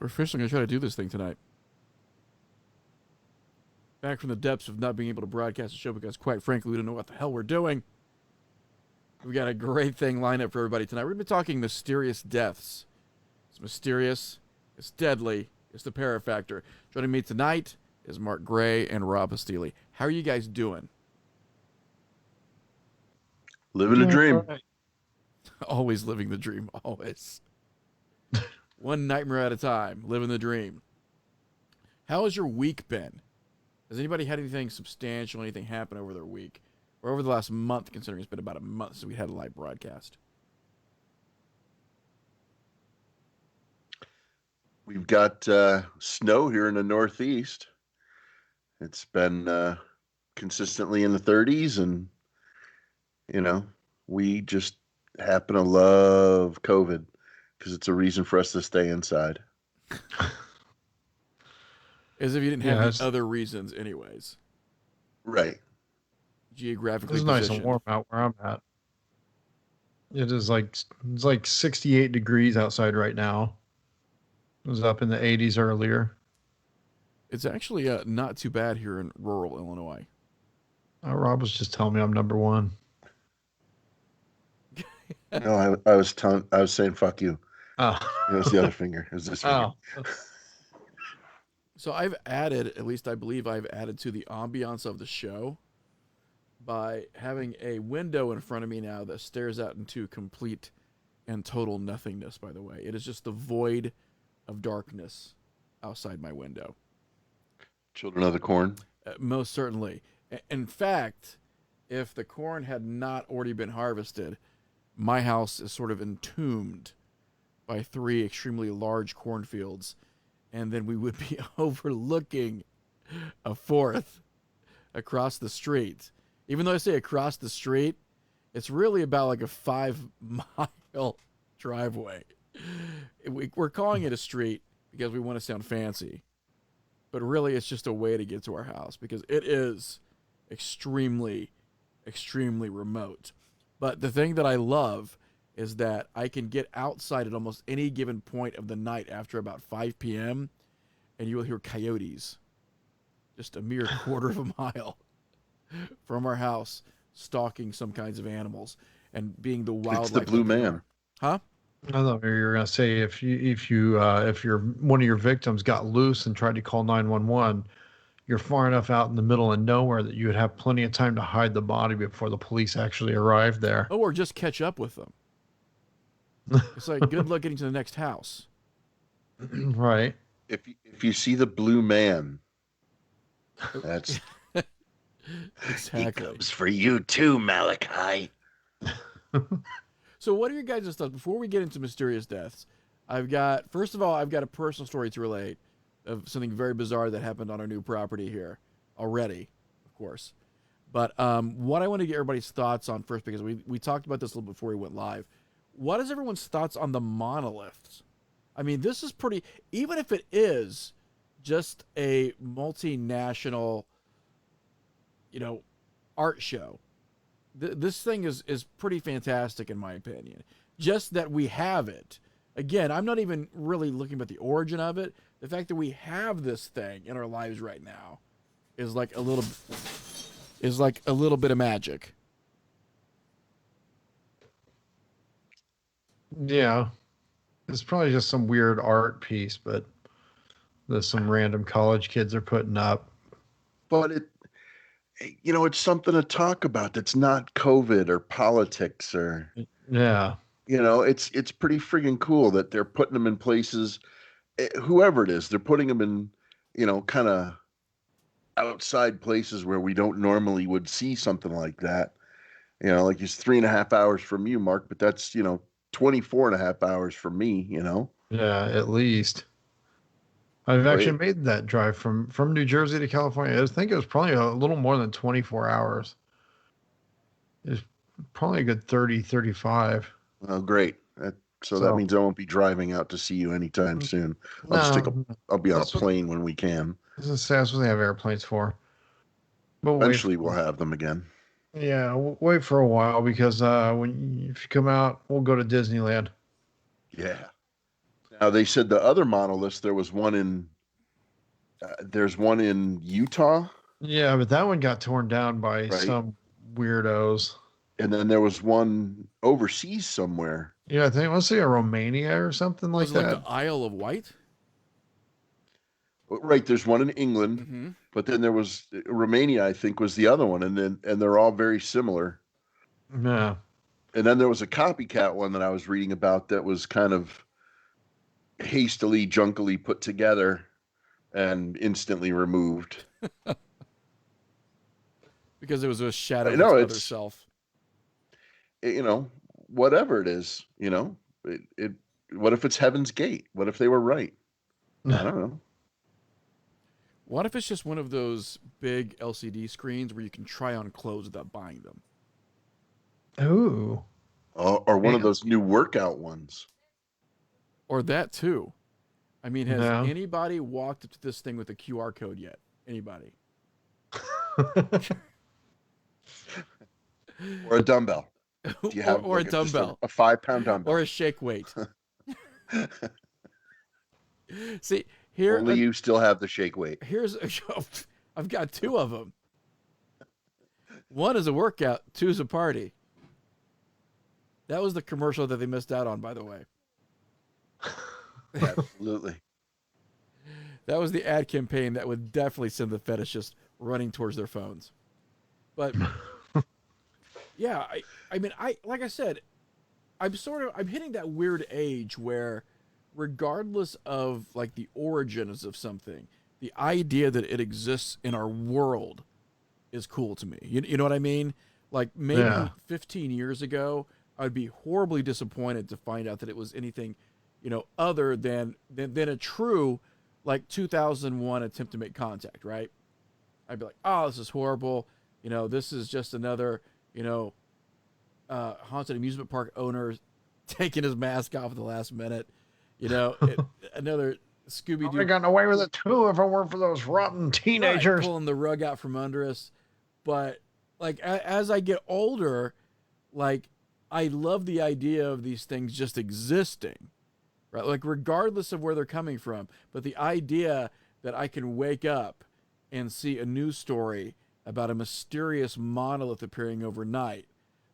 We're officially going to try to do this thing tonight. Back from the depths of not being able to broadcast the show because, quite frankly, we don't know what the hell we're doing. We got a great thing lined up for everybody tonight. We're going to be talking mysterious deaths. It's mysterious. It's deadly. It's the Parafactor. Joining me tonight is Mark Gray and Rob Hastili. How are you guys doing? Living a dream. Right. Always living the dream. Always. One nightmare at a time. Living the dream. How has your week been? Has anybody had anything substantial, anything happen over their week? Or over the last month, considering it's been about a month since we had a live broadcast? We've got snow here in the Northeast. It's been consistently in the 30s, and, you know, we just happen to love COVID because it's a reason for us to stay inside. As if you didn't have any other reasons anyways. Right. Geographically It's nice and warm out where I'm at. It's like 68 degrees outside right now. It was up in the 80s earlier. It's actually not too bad here in rural Illinois. Rob was just telling me I'm number one. No, I was saying fuck you. Oh. It was the other finger. It was this finger. Oh. So I've added, at least I believe I've added to the ambiance of the show by having a window in front of me now that stares out into complete and total nothingness, by the way. It is just the void of darkness outside my window. Children of the corn? Most certainly. In fact, if the corn had not already been harvested, my house is sort of entombed by 3 extremely large cornfields, and then we would be overlooking a 4th across the street. Even though I say across the street, it's really about like a 5-mile driveway. We're calling it a street because we want to sound fancy, but really it's just a way to get to our house because it is extremely, extremely remote. But the thing that I love is that I can get outside at almost any given point of the night after about 5 p.m., and you will hear coyotes just a mere quarter of a mile from our house stalking some kinds of animals and being the wildlife. It's the blue man. Huh? I thought you were gonna say if you're one of your victims got loose and tried to call 911, you're far enough out in the middle of nowhere that you would have plenty of time to hide the body before the police actually arrived there. Oh, or just catch up with them. It's like good luck getting to the next house. Right. If you see the blue man, that's exactly. He comes for you too, Malachi. So what are your guys' thoughts before we get into mysterious deaths? First of all, I've got a personal story to relate of something very bizarre that happened on our new property here already, of course. But what I want to get everybody's thoughts on first, because we talked about this a little before we went live. What is everyone's thoughts on the monoliths? I mean, this is pretty, even if it is just a multinational, art show, this thing is pretty fantastic in my opinion. Just that we have it. Again, I'm not even really looking at the origin of it. The fact that we have this thing in our lives right now is like a little bit of magic. Yeah. It's probably just some weird art piece, but there's some random college kids are putting up. But it's something to talk about that's not COVID or politics or yeah. It's pretty friggin' cool that they're putting them in places, whoever it is, they're putting them in, kind of outside places where we don't normally would see something like that. Like it's 3.5 hours from you, Mark, but that's, 24.5 hours from me, Yeah, at least. I've actually made that drive from New Jersey to California. I think it was probably a little more than 24 hours. It's probably a good 30, 35. Oh, great. So that means I won't be driving out to see you anytime soon. I'll be on a plane when we can. That's what they have airplanes for. But eventually we'll have them again. Yeah, we'll wait for a while because if you come out, we'll go to Disneyland. Yeah. Now they said the other monoliths. There's one in Utah, Yeah, but that one got torn down by right? some weirdos. And then there was one overseas somewhere. Yeah, I think let's say a Romania or something like Was it like that. the Isle of Wight? Right, there's one in England, Mm-hmm. but then there was Romania, I think, was the other one, and they're all very similar. Yeah. And then there was a copycat one that I was reading about that was kind of hastily, junkily put together and instantly removed. Because it was a shadow of No, its other it's self. whatever it is, what if it's Heaven's Gate? What if they were right? I don't know. What if it's just one of those big LCD screens where you can try on clothes without buying them? Ooh. Or one of those new workout ones. Or that too. I mean, has No. anybody walked up to this thing with a QR code yet? Anybody? Or a dumbbell. Do you have or a just dumbbell. a 5-pound dumbbell? Or a shake weight. See, here Only you still have the shake weight. I've got two of them. One is a workout, two is a party. That was the commercial that they missed out on, by the way. Absolutely. That was the ad campaign that would definitely send the fetishists running towards their phones. But yeah, I mean, like I said, I'm hitting that weird age where, regardless of like the origins of something, the idea that it exists in our world is cool to me. You know what I mean? Like maybe 15 years ago, I'd be horribly disappointed to find out that it was anything, other than a true, like 2001 attempt to make contact, right? I'd be like, oh, this is horrible. This is just another, haunted amusement park owner taking his mask off at the last minute. Another Scooby-Doo. I would have gotten away with it too if it weren't for those rotten teenagers. Right, pulling the rug out from under us. But like as I get older, like I love the idea of these things just existing, right? Like regardless of where they're coming from, but the idea that I can wake up and see a news story about a mysterious monolith appearing overnight,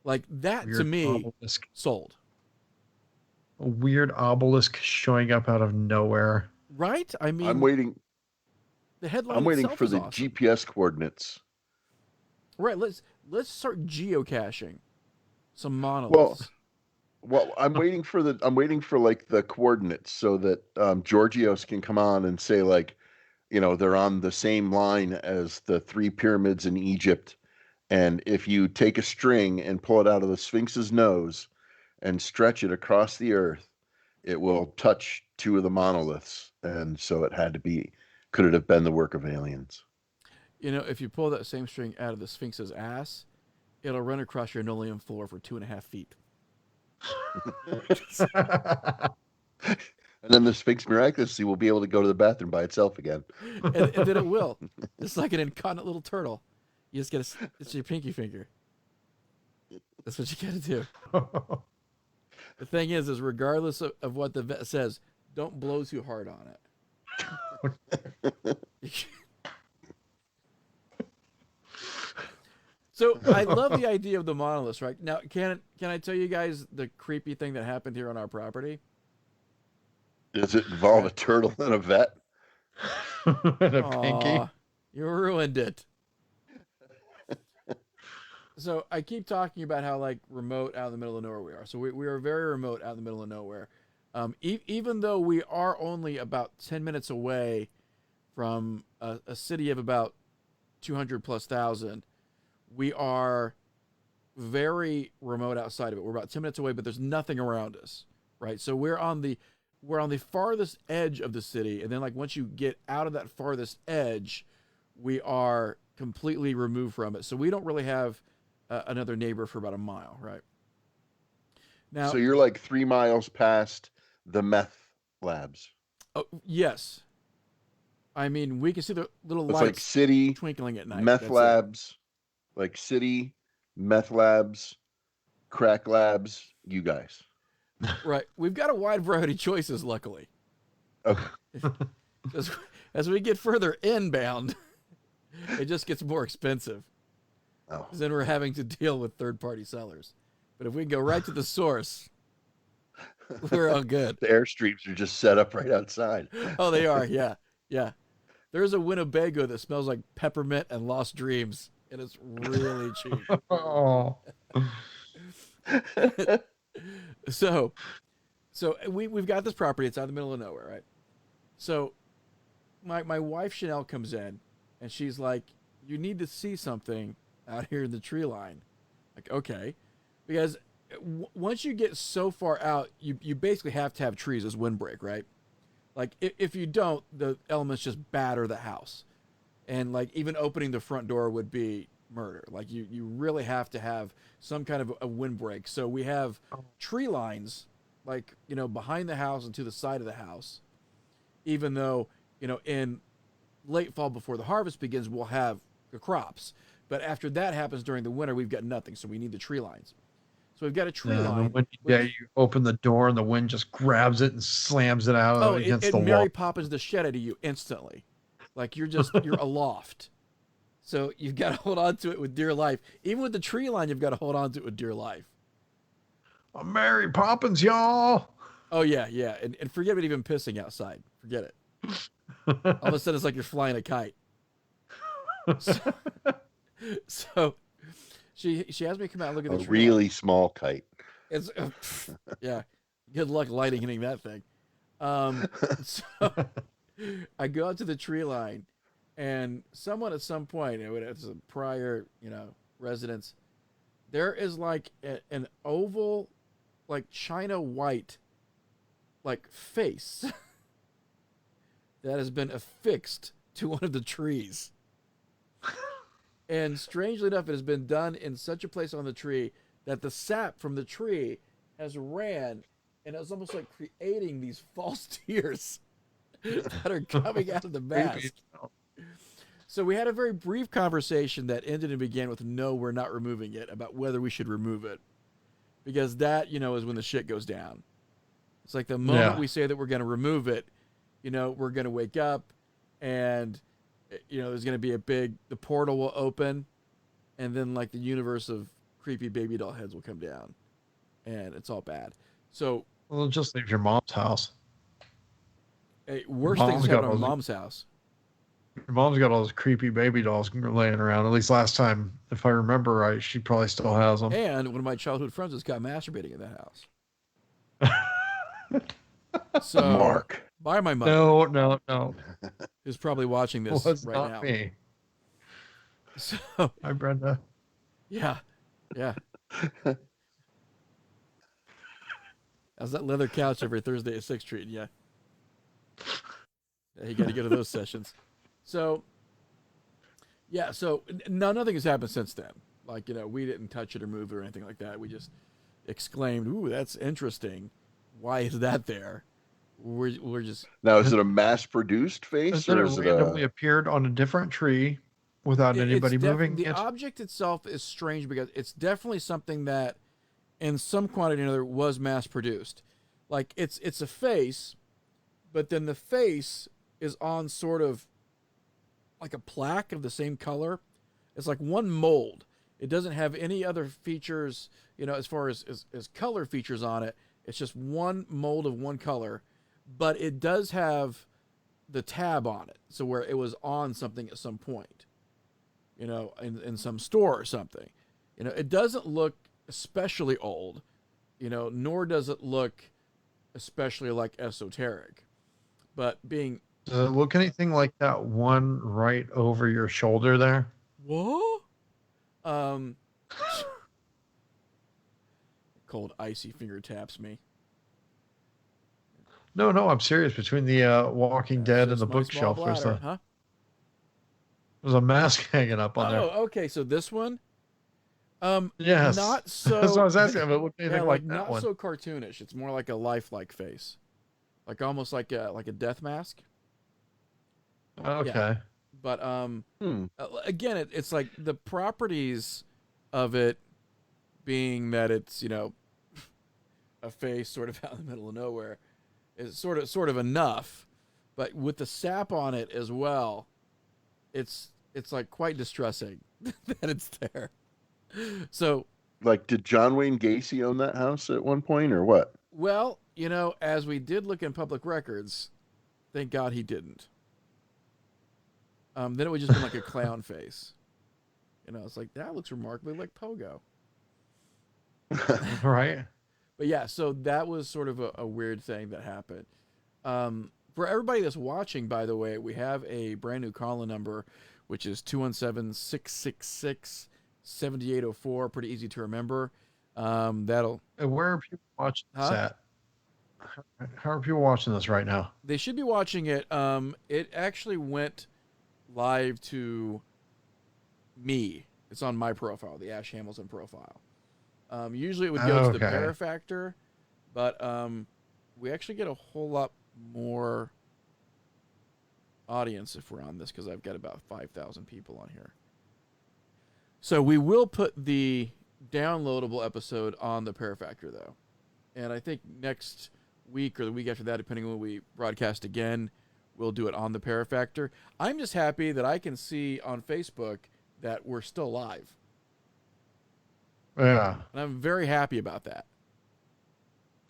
like that Weird to me, obelisk. sold. A weird obelisk showing up out of nowhere. Right? I mean, I'm waiting. The headline I'm waiting itself for is the awesome. GPS coordinates. Right. Let's start geocaching some monoliths. Well, I'm waiting for like the coordinates so that Georgios can come on and say like, they're on the same line as the 3 pyramids in Egypt, and if you take a string and pull it out of the Sphinx's nose and stretch it across the earth, it will touch 2 of the monoliths, and so could it have been the work of aliens? If you pull that same string out of the Sphinx's ass, it'll run across your linoleum floor for 2.5 feet. And then the Sphinx miraculously will be able to go to the bathroom by itself again. and then it will. It's like an incontinent little turtle. You just it's your pinky finger. That's what you got to do. The thing is regardless of what the vet says, don't blow too hard on it. So I love the idea of the monoliths, right? Now, can I tell you guys the creepy thing that happened here on our property? Does it involve a turtle and a vet? And a pinky? You ruined it. So I keep talking about how like remote out in the middle of nowhere we are. So we are very remote out in the middle of nowhere. Even though we are only about 10 minutes away from a city of about 200,000+, we are very remote outside of it. We're about 10 minutes away, but there's nothing around us, right? So we're on the farthest edge of the city, and then like once you get out of that farthest edge, we are completely removed from it. So we don't really have another neighbor for about a mile, right? Now, so you're like 3 miles past the meth labs. Oh, yes. I mean, we can see the little It's lights like city twinkling at night. meth That's labs, like city meth labs, crack labs. You guys. Right. We've got a wide variety of choices, luckily. Oh, As we get further inbound, it just gets more expensive. oh. Because then we're having to deal with third-party sellers. But if we can go right to the source, we're all good. The airstreams are just set up right outside. Oh, they are. Yeah. Yeah. There's a Winnebago that smells like peppermint and lost dreams, and it's really cheap. Oh. So we've got this property. It's out in the middle of nowhere, right? So my wife Chanel comes in, and she's like, "You need to see something out here in the tree line." Like, okay, because once you get so far out, you basically have to have trees as windbreak, right? Like if you don't, the elements just batter the house, and like even opening the front door would be murder. Like you really have to have some kind of a windbreak. So we have tree lines, like behind the house and to the side of the house. Even though in late fall before the harvest begins, we'll have the crops, but after that happens during the winter, we've got nothing. So we need the tree lines. So we've got a tree line. You open the door and the wind just grabs it and slams it out against the wall. Mary Poppins the shed out of you instantly. Like you're aloft. So you've got to hold on to it with dear life. Even with the tree line, you've got to hold on to it with dear life. Mary Poppins, y'all. Oh yeah, yeah. And forget about even pissing outside. Forget it. All of a sudden it's like you're flying a kite. So she has me come out and look at the tree. A really small kite. It's yeah. Good luck hitting that thing. So I go out to the tree line, and someone at some point, it's a prior, residence, there is like an oval, like china white, like face that has been affixed to one of the trees. And strangely enough, it has been done in such a place on the tree that the sap from the tree has ran, and it's almost like creating these false tears that are coming out of the mask. So we had a very brief conversation that ended and began with no, we're not removing it, about whether we should remove it. Because that, is when the shit goes down. It's like the moment we say that we're going to remove it, we're going to wake up and, there's going to be the portal will open, and then like the universe of creepy baby doll heads will come down, and it's all bad. So, well, just leave your mom's house. Worst things happen at mom's house. Your mom's got all those creepy baby dolls laying around. At least last time, if I remember right, she probably still has them. And one of my childhood friends has got masturbating in that house. So, Mark. By my mother. No. Who's probably watching this right not now. Me. So, hi, Brenda. Yeah. How's that leather couch every Thursday at 6 treating you? Yeah, you got to go to those sessions. So, yeah, nothing has happened since then. Like, we didn't touch it or move it or anything like that. We just exclaimed, "Ooh, that's interesting. Why is that there?" We're just... Now, is it a mass-produced face, or is it randomly appeared on a different tree without anybody moving? The object itself is strange because it's definitely something that, in some quantity or another, was mass-produced. Like, it's a face, but then the face is on sort of like a plaque of the same color. It's like one mold. It doesn't have any other features, as far as color features on it. It's just one mold of one color, but it does have the tab on it. So where it was on something at some point, in some store or something. It doesn't look especially old, nor does it look especially like esoteric. But being... Does it look anything like that one right over your shoulder there? What? Cold, icy finger taps me. No, I'm serious. Between the Walking Dead and the bookshelf, bladder, there's a mask hanging up on there. Oh, okay. So this one? Yes. Not so... That's what I was asking if it looked anything like that not one. so cartoonish. It's more like a lifelike face. Like almost like a death mask. Okay. Yeah. But again, it's like the properties of it being that it's a face sort of out in the middle of nowhere is sort of enough, but with the sap on it as well, it's like quite distressing that it's there. So, Like, did John Wayne Gacy own that house at one point, or what? well, as we did look in public records, thank God he didn't. Then it would just been like a clown face. It's like, that looks remarkably like Pogo. Right. But yeah, so that was sort of a weird thing that happened. For everybody that's watching, by the way, we have a brand new call-in number, which is 217-666-7804. Pretty easy to remember. That'll. Where are people watching this Huh? at? How are people watching this right now? They should be watching it. It actually went live to me. It's on my profile, the Ash Hamilton profile. Usually it would go to the Parafactor, but we actually get a whole lot more audience if we're on this, because I've got about 5,000 people on here. So we will put the downloadable episode on the Parafactor, though. And I think next week or the week after that, depending on when we broadcast again, we'll do it on the Parafactor. I'm just happy that I can see on Facebook that we're still live. Yeah. And I'm very happy about that.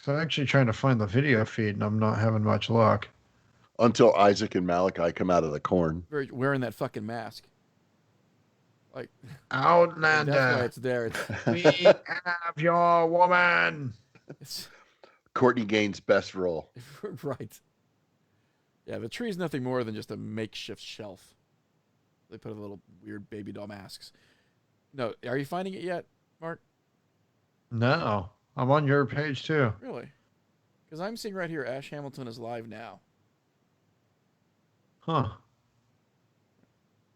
So I'm actually trying to find the video feed, and I'm not having much luck. Until Isaac and Malachi come out of the corn. Wearing that fucking mask. Like, Outlander. that's why it's there. We have your woman. It's Courtney Gaines' best role. right. Yeah, the tree's nothing more than just a makeshift shelf. They put a little weird baby doll masks. No, are you finding it yet, Mark? No, I'm on your page too. Really? Because I'm seeing right here, Ash Hamilton is live now. Huh.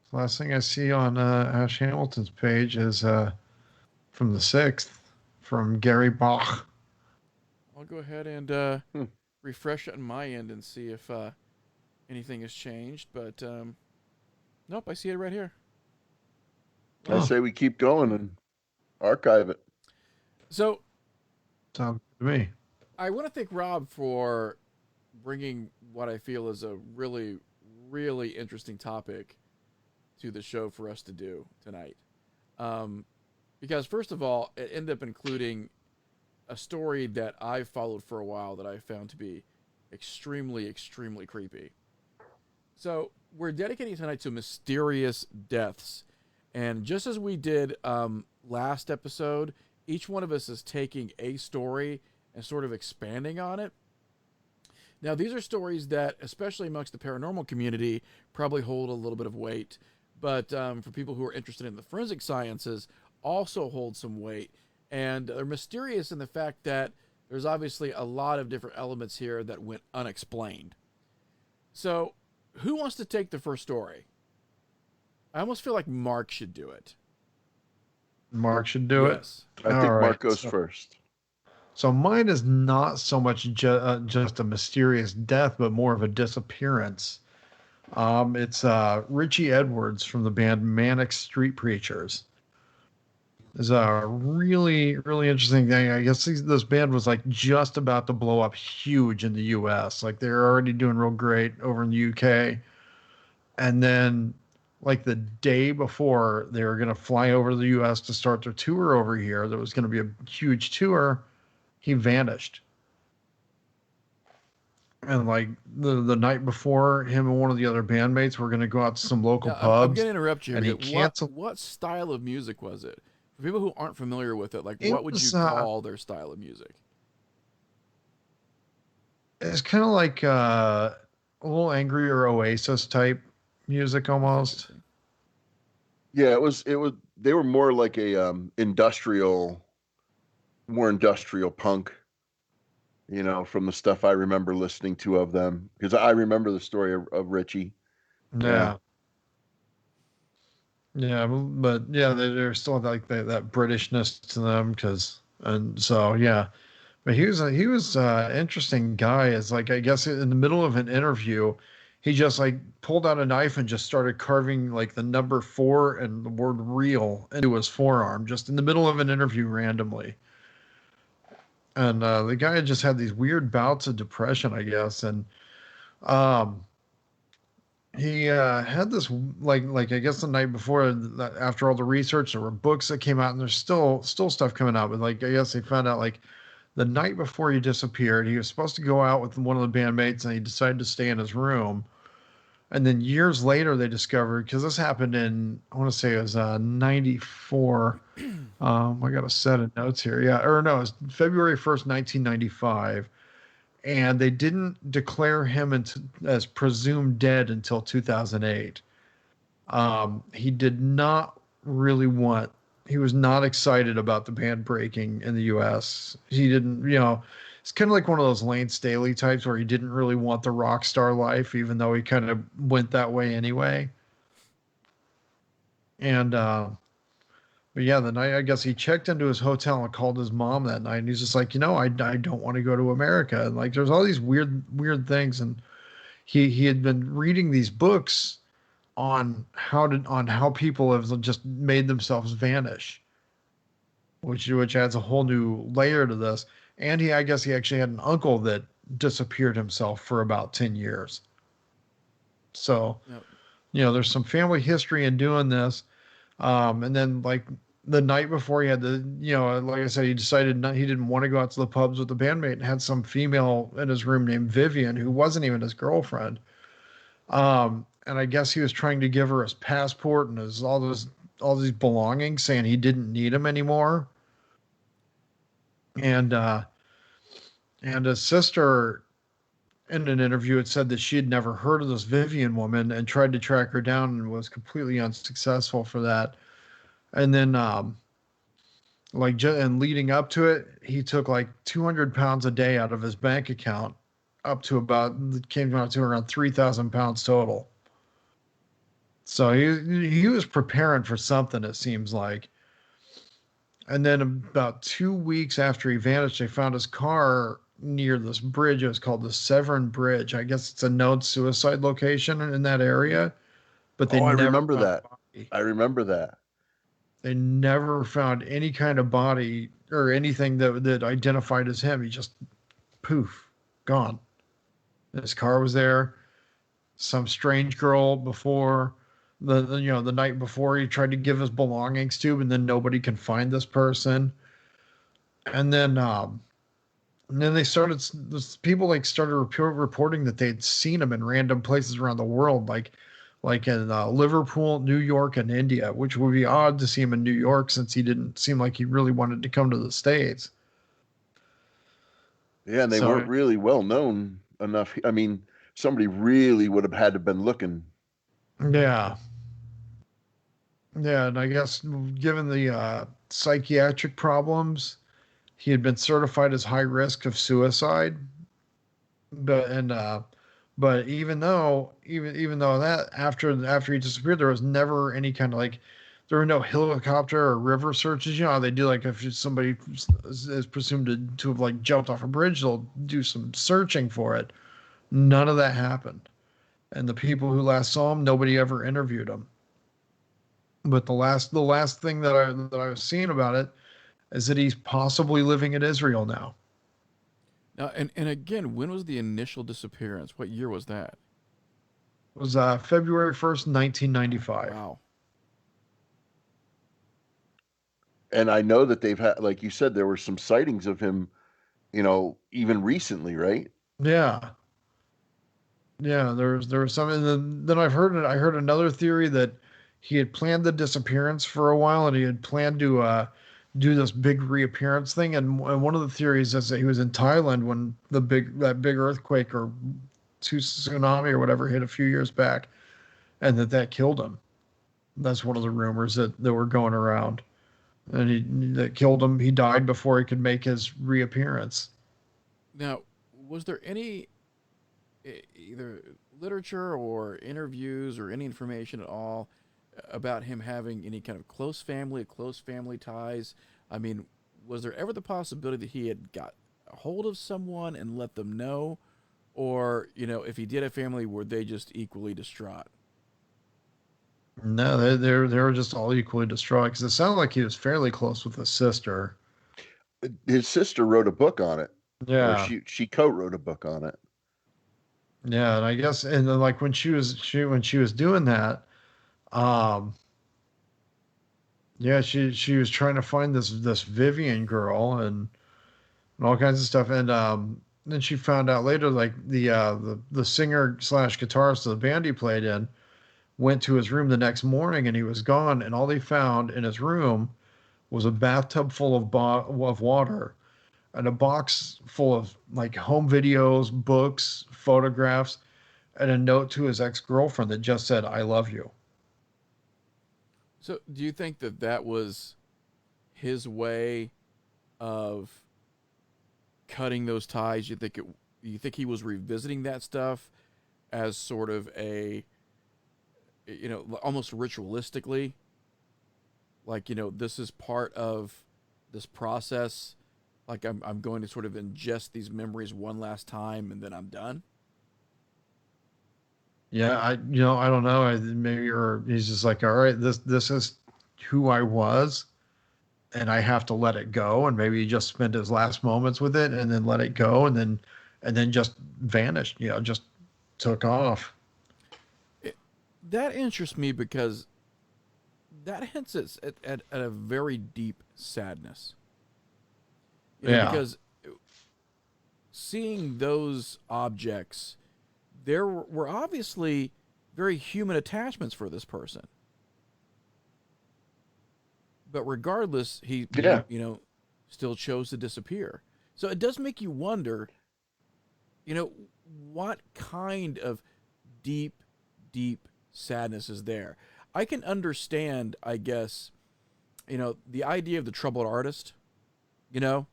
The last thing I see on Ash Hamilton's page is from the 6th, from Gary Bach. I'll go ahead and refresh it on my end and see if anything has changed. But nope, I see it right here. I say we keep going and archive it. So Sounds good to me. I want to thank Rob for bringing what I feel is a really, really interesting topic to the show for us to do tonight. Because first of all, it ended up including a story that I've followed for a while that I found to be extremely, extremely creepy. So we're dedicating tonight to mysterious deaths. And just as we did last episode, each one of us is taking a story and sort of expanding on it. Now, these are stories that, especially amongst the paranormal community, probably hold a little bit of weight. But for people who are interested in the forensic sciences, also hold some weight. And they're mysterious in the fact that there's obviously a lot of different elements here that went unexplained. So, who wants to take the first story? I almost feel like Mark should do it. Mark should do it. I think Mark goes first. So mine is not so much just a mysterious death, but more of a disappearance. It's Richie Edwards from the band Manic Street Preachers. It's a really, really interesting thing. I guess this band was like just about to blow up huge in the U.S. Like they're already doing real great over in the U.K. And then like the day before they were going to fly over to the U.S. to start their tour over here, there was going to be a huge tour. He vanished. And like the night before, him and one of the other bandmates were going to go out to some local pubs. I'm going to interrupt you. And he canceled. What style of music was it? For people who aren't familiar with it, what would you call their style of music? It's kind of like a little angrier Oasis type music almost. Yeah, it was. They were more like a industrial punk. From the stuff I remember listening to of them, because I remember the story of Richie. Yeah. Yeah, but yeah, they're still like that Britishness to them, But he was a interesting guy. It's like, I guess in the middle of an interview, he just like pulled out a knife and just started carving like the number 4 and the word real into his forearm, just in the middle of an interview randomly. And the guy had just had these weird bouts of depression, I guess, and um, he had this like I guess the night before, after all the research, there were books that came out, and there's still stuff coming out. But like I guess they found out like the night before he disappeared, he was supposed to go out with one of the bandmates, and he decided to stay in his room. And then years later, they discovered, because this happened in, I want to say it was 94. I got a set of notes here. Yeah, or no, it was February 1st, 1995. And they didn't declare him as presumed dead until 2008. He did not really want, he was not excited about the band breaking in the US. He didn't, it's kind of like one of those Lane Staley types where he didn't really want the rock star life, even though he kind of went that way anyway. And, but yeah, the night I guess he checked into his hotel and called his mom that night, and he's just like, I don't want to go to America. And like, there's all these weird things, and he had been reading these books on how people have just made themselves vanish, which adds a whole new layer to this. And I guess he actually had an uncle that disappeared himself for about 10 years. So, Yep. there's some family history in doing this. And then like the night before he had like I said, he decided he didn't want to go out to the pubs with the bandmate, and had some female in his room named Vivian, who wasn't even his girlfriend. And I guess he was trying to give her his passport and all these belongings, saying he didn't need them anymore. And his sister, in an interview, had said that she had never heard of this Vivian woman and tried to track her down and was completely unsuccessful for that. And then, and leading up to it, he took like 200 pounds a day out of his bank account, came out to around 3,000 pounds total. So he was preparing for something, it seems like. And then about 2 weeks after he vanished, they found his car near this bridge. It was called the Severn Bridge. I guess it's a known suicide location in that area, but they Oh, I never remember found that. a body. I remember that. They never found any kind of body or anything that identified as him. He just poof, gone. His car was there. Some strange girl before the night before, he tried to give his belongings to, and then nobody can find this person. And then they started, people like started reporting that they'd seen him in random places around the world, like in Liverpool, New York, and India, which would be odd to see him in New York, since he didn't seem like he really wanted to come to the States. Yeah, and they So weren't really well known enough. I mean, somebody really would have had to been looking. yeah, yeah, and I guess given the psychiatric problems, he had been certified as high risk of suicide. But even though that, after he disappeared, there was never any kind of like, there were no helicopter or river searches. How they do, like if somebody is presumed to have like jumped off a bridge, they'll do some searching for it. None of that happened. And the people who last saw him, nobody ever interviewed him. But the last thing that I was seeing about it is that he's possibly living in Israel now. Now, and again, when was the initial disappearance? What year was that? It was February 1st, 1995. Wow. And I know that they've had, like you said, there were some sightings of him, even recently, right? Yeah. Yeah, there was some, and then I heard another theory that he had planned the disappearance for a while, and he had planned to do this big reappearance thing. And one of the theories is that he was in Thailand when that big earthquake or tsunami or whatever hit a few years back, and that killed him. That's one of the rumors that were going around, and that killed him. He died before he could make his reappearance. Now, was there any either literature or interviews or any information at all about him having any kind of close family ties? I mean, was there ever the possibility that he had got a hold of someone and let them know? Or, if he did have family, were they just equally distraught? No, they were just all equally distraught, because it sounded like he was fairly close with his sister. his sister wrote a book on it, or Yeah. she co-wrote a book on it. Yeah, and I guess, and then like when when she was doing that, um, yeah, she was trying to find this Vivian girl and all kinds of stuff, and then she found out later like the singer slash guitarist of the band he played in went to his room the next morning and he was gone, and all they found in his room was a bathtub full of water and a box full of like home videos, books, photographs, and a note to his ex-girlfriend that just said "I love you." So, do you think that that was his way of cutting those ties? You think he was revisiting that stuff as sort of a, almost ritualistically, like, this is part of this process, like I'm going to sort of ingest these memories one last time and then I'm done. Yeah, I don't know. Maybe, or he's just like, all right, this is who I was, and I have to let it go. And maybe he just spent his last moments with it, and then let it go, and then just vanished. Just took off. It, that interests me because that hints at a very deep sadness. Yeah, Because seeing those objects, there were obviously very human attachments for this person. But regardless, Yeah. still chose to disappear. So it does make you wonder, you know, what kind of deep, deep sadness is there? I can understand, I guess, the idea of the troubled artist, you know,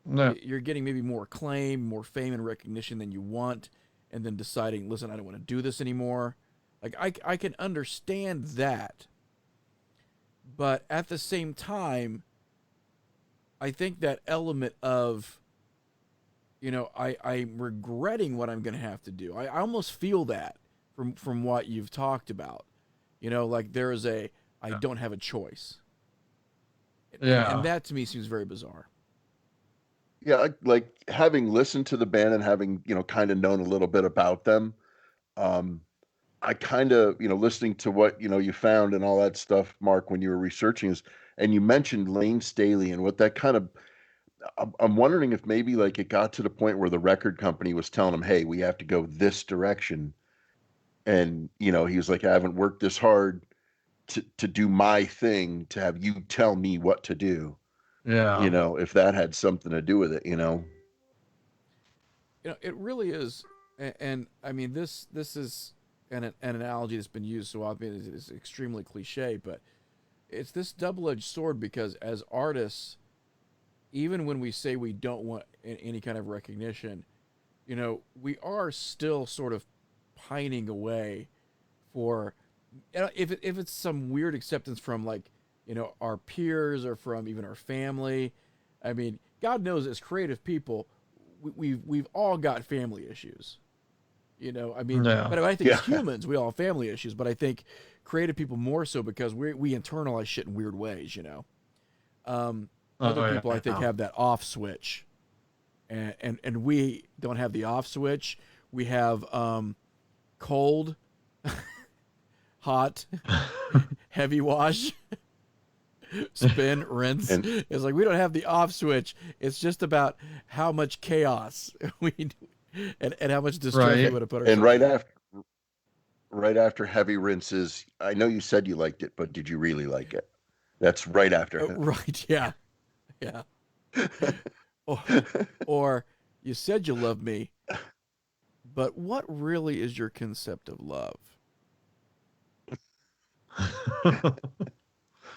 no, you're getting maybe more acclaim, more fame and recognition than you want, and then deciding, listen, I don't want to do this anymore. Like, I can understand that. But at the same time, I think that element of, I'm regretting what I'm going to have to do. I almost feel that from what you've talked about. Like there is I yeah, don't have a choice. And yeah, that to me seems very bizarre. Yeah, like having listened to the band and having, kind of known a little bit about them, um, I kind of, listening to what, you found and all that stuff, Mark, when you were researching is, and you mentioned Lane Staley and what that kind of, I'm wondering if maybe like it got to the point where the record company was telling him, hey, we have to go this direction. And, he was like, I haven't worked this hard to do my thing, to have you tell me what to do, yeah, if that had something to do with it. It really is. And I mean, this is an analogy that's been used so often. It's extremely cliche, but it's this double-edged sword because as artists, even when we say we don't want any kind of recognition, we are still sort of pining away for, if it's some weird acceptance from, like, our peers or from even our family. I mean, God knows, as creative people, we've all got family issues. I mean, yeah. but I think as Yeah. humans, we all have family issues. But I think creative people more so because we internalize shit in weird ways. Other Oh people, I think, yeah, have that off switch, and we don't have the off switch. We have cold, hot, heavy wash, spin, rinse. And It's like we don't have the off switch. It's just about how much chaos and how much distress we right. want to put and ourselves in. right after heavy rinses, I know you said you liked it, but did you really like it? That's right after. Right? Yeah, yeah. Or, or you said you love me, but what really is your concept of love?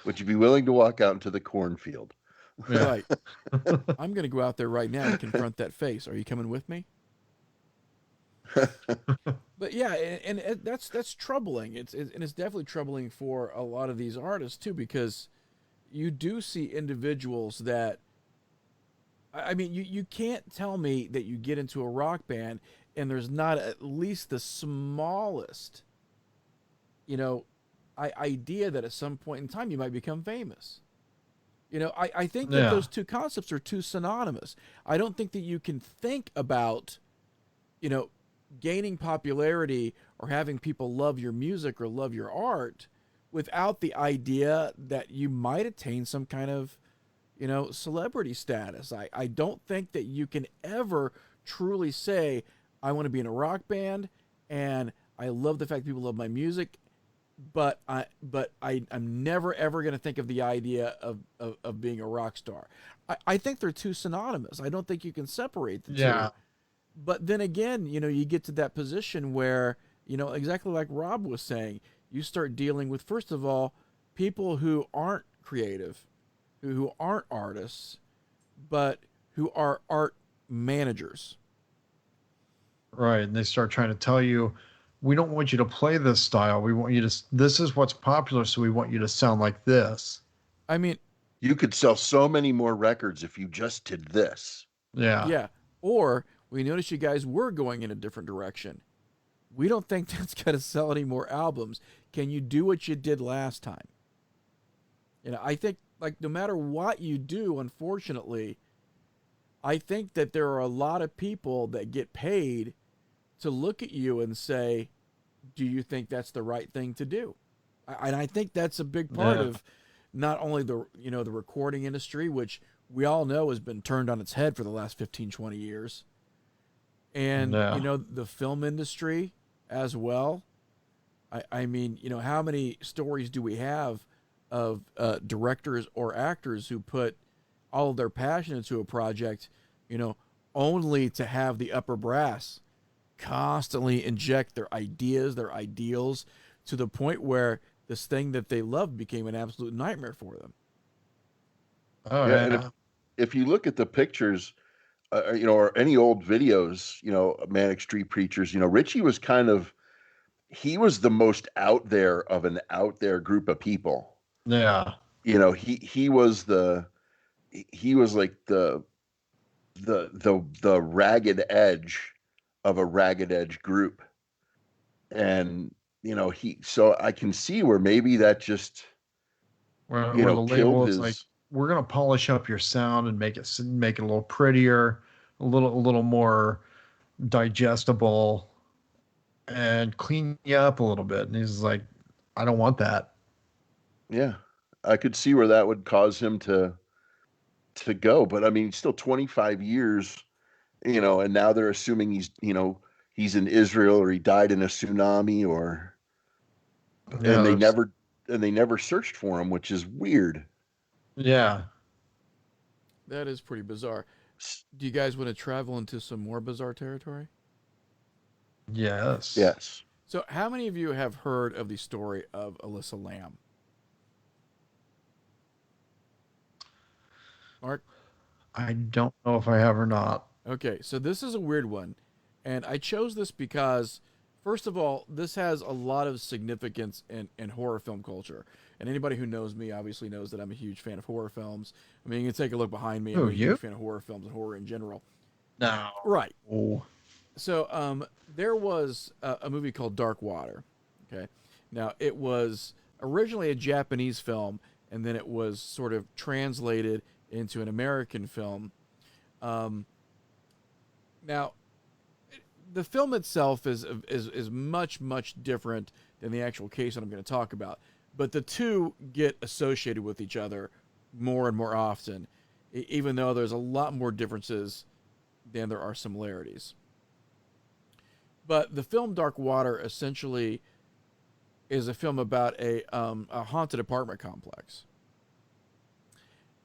Would you be willing to walk out into the cornfield? Yeah. Right. I'm going to go out there right now and confront that face. Are you coming with me? But yeah, and that's troubling. And it's definitely troubling for a lot of these artists too, because you do see individuals that, I mean, you can't tell me that you get into a rock band and there's not at least the smallest, you know, idea that at some point in time you might become famous. I think that Yeah. those two concepts are too synonymous. I don't think that you can think about, you know, gaining popularity or having people love your music or love your art without the idea that you might attain some kind of, celebrity status. I don't think that you can ever truly say, I want to be in a rock band and I love the fact people love my music, I'm never ever going to think of the idea of being a rock star. I think they're too synonymous. I don't think you can separate the Yeah. two. But then again, you get to that position where, exactly like Rob was saying, you start dealing with, first of all, people who aren't creative, who aren't artists, but who are art managers. Right. And they start trying to tell you, we don't want you to play this style. We want you to, this is what's popular. So we want you to sound like this. I mean, You could sell so many more records if you just did this. Yeah. yeah. Or we noticed you guys were going in a different direction. We don't think that's going to sell any more albums. Can you do what you did last time? I think, like, no matter what you do, unfortunately, I think that there are a lot of people that get paid to look at you and say, do you think that's the right thing to do? And I think that's a big part of not only the recording industry, which we all know has been turned on its head for the last 15, 20 years. And, the film industry as well. I mean, how many stories do we have of directors or actors who put all of their passion into a project, only to have the upper brass constantly inject their ideas, their ideals, to the point where this thing that they loved became an absolute nightmare for them. Oh, Yeah, and if you look at the pictures, or any old videos, Manic Street Preachers, Richie was he was the most out there of an out there group of people. Yeah. He was like the ragged edge of a ragged edge group. And, so I can see where maybe that just, Where the killed label is like, his, we're going to polish up your sound and make it a little prettier, a little more digestible, and clean you up a little bit. And he's like, I don't want that. yeah, I could see where that would cause him to go. But I mean, still 25 years, and now they're assuming he's in Israel or he died in a tsunami Yeah. and they never searched for him, which is weird. Yeah. That is pretty bizarre. Do you guys want to travel into some more bizarre territory? Yes. Yes. So, how many of you have heard of the story of Alyssa Lam? Mark? I don't know if I have or not. Okay, so this is a weird one. And I chose this because, first of all, this has a lot of significance in horror film culture. And anybody who knows me obviously knows that I'm a huge fan of horror films. I mean, you can take a look behind me. I'm a huge fan of horror films and horror in general. No. Right. Oh. So there was a movie called Dark Water. Okay. Now, it was originally a Japanese film, and then it was sort of translated into an American film. Now, the film itself is much, much different than the actual case that I'm going to talk about. But the two get associated with each other more and more often, even though there's a lot more differences than there are similarities. But the film Dark Water essentially is a film about a haunted apartment complex.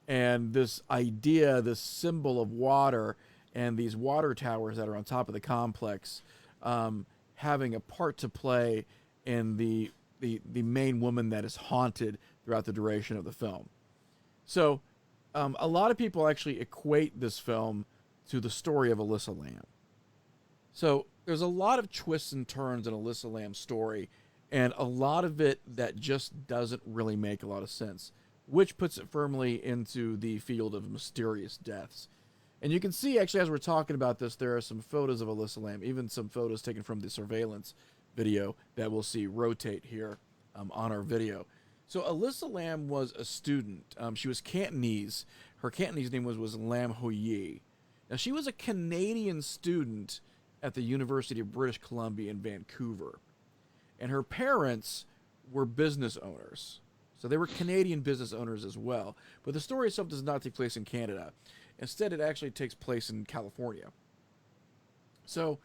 And this idea, this symbol of water and these water towers that are on top of the complex having a part to play in the main woman that is haunted throughout the duration of the film. So a lot of people actually equate this film to the story of Alyssa Lam. So there's a lot of twists and turns in Alyssa Lam's story, and a lot of it that just doesn't really make a lot of sense, which puts it firmly into the field of mysterious deaths. And you can see, actually, as we're talking about this, there are some photos of Alyssa Lam, even some photos taken from the surveillance video that we'll see rotate here on our video. So Alyssa Lam was a student. She was Cantonese. Her Cantonese name was Lam Ho Yi. Now, she was a Canadian student at the University of British Columbia in Vancouver. And her parents were business owners. So they were Canadian business owners as well. But the story itself does not take place in Canada. Instead, it actually takes place in California. So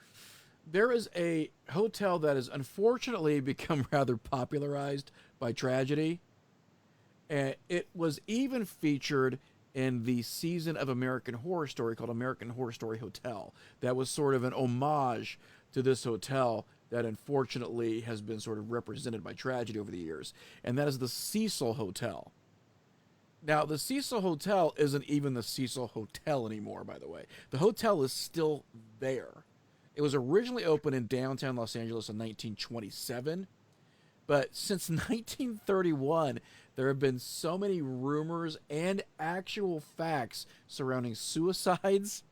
there is a hotel that has unfortunately become rather popularized by tragedy. And it was even featured in the season of American Horror Story called American Horror Story Hotel. That was sort of an homage to this hotel that unfortunately has been sort of represented by tragedy over the years. And that is the Cecil Hotel. Now, the Cecil Hotel isn't even the Cecil Hotel anymore, by the way. The hotel is still there. It was originally opened in downtown Los Angeles in 1927. But since 1931, there have been so many rumors and actual facts surrounding suicides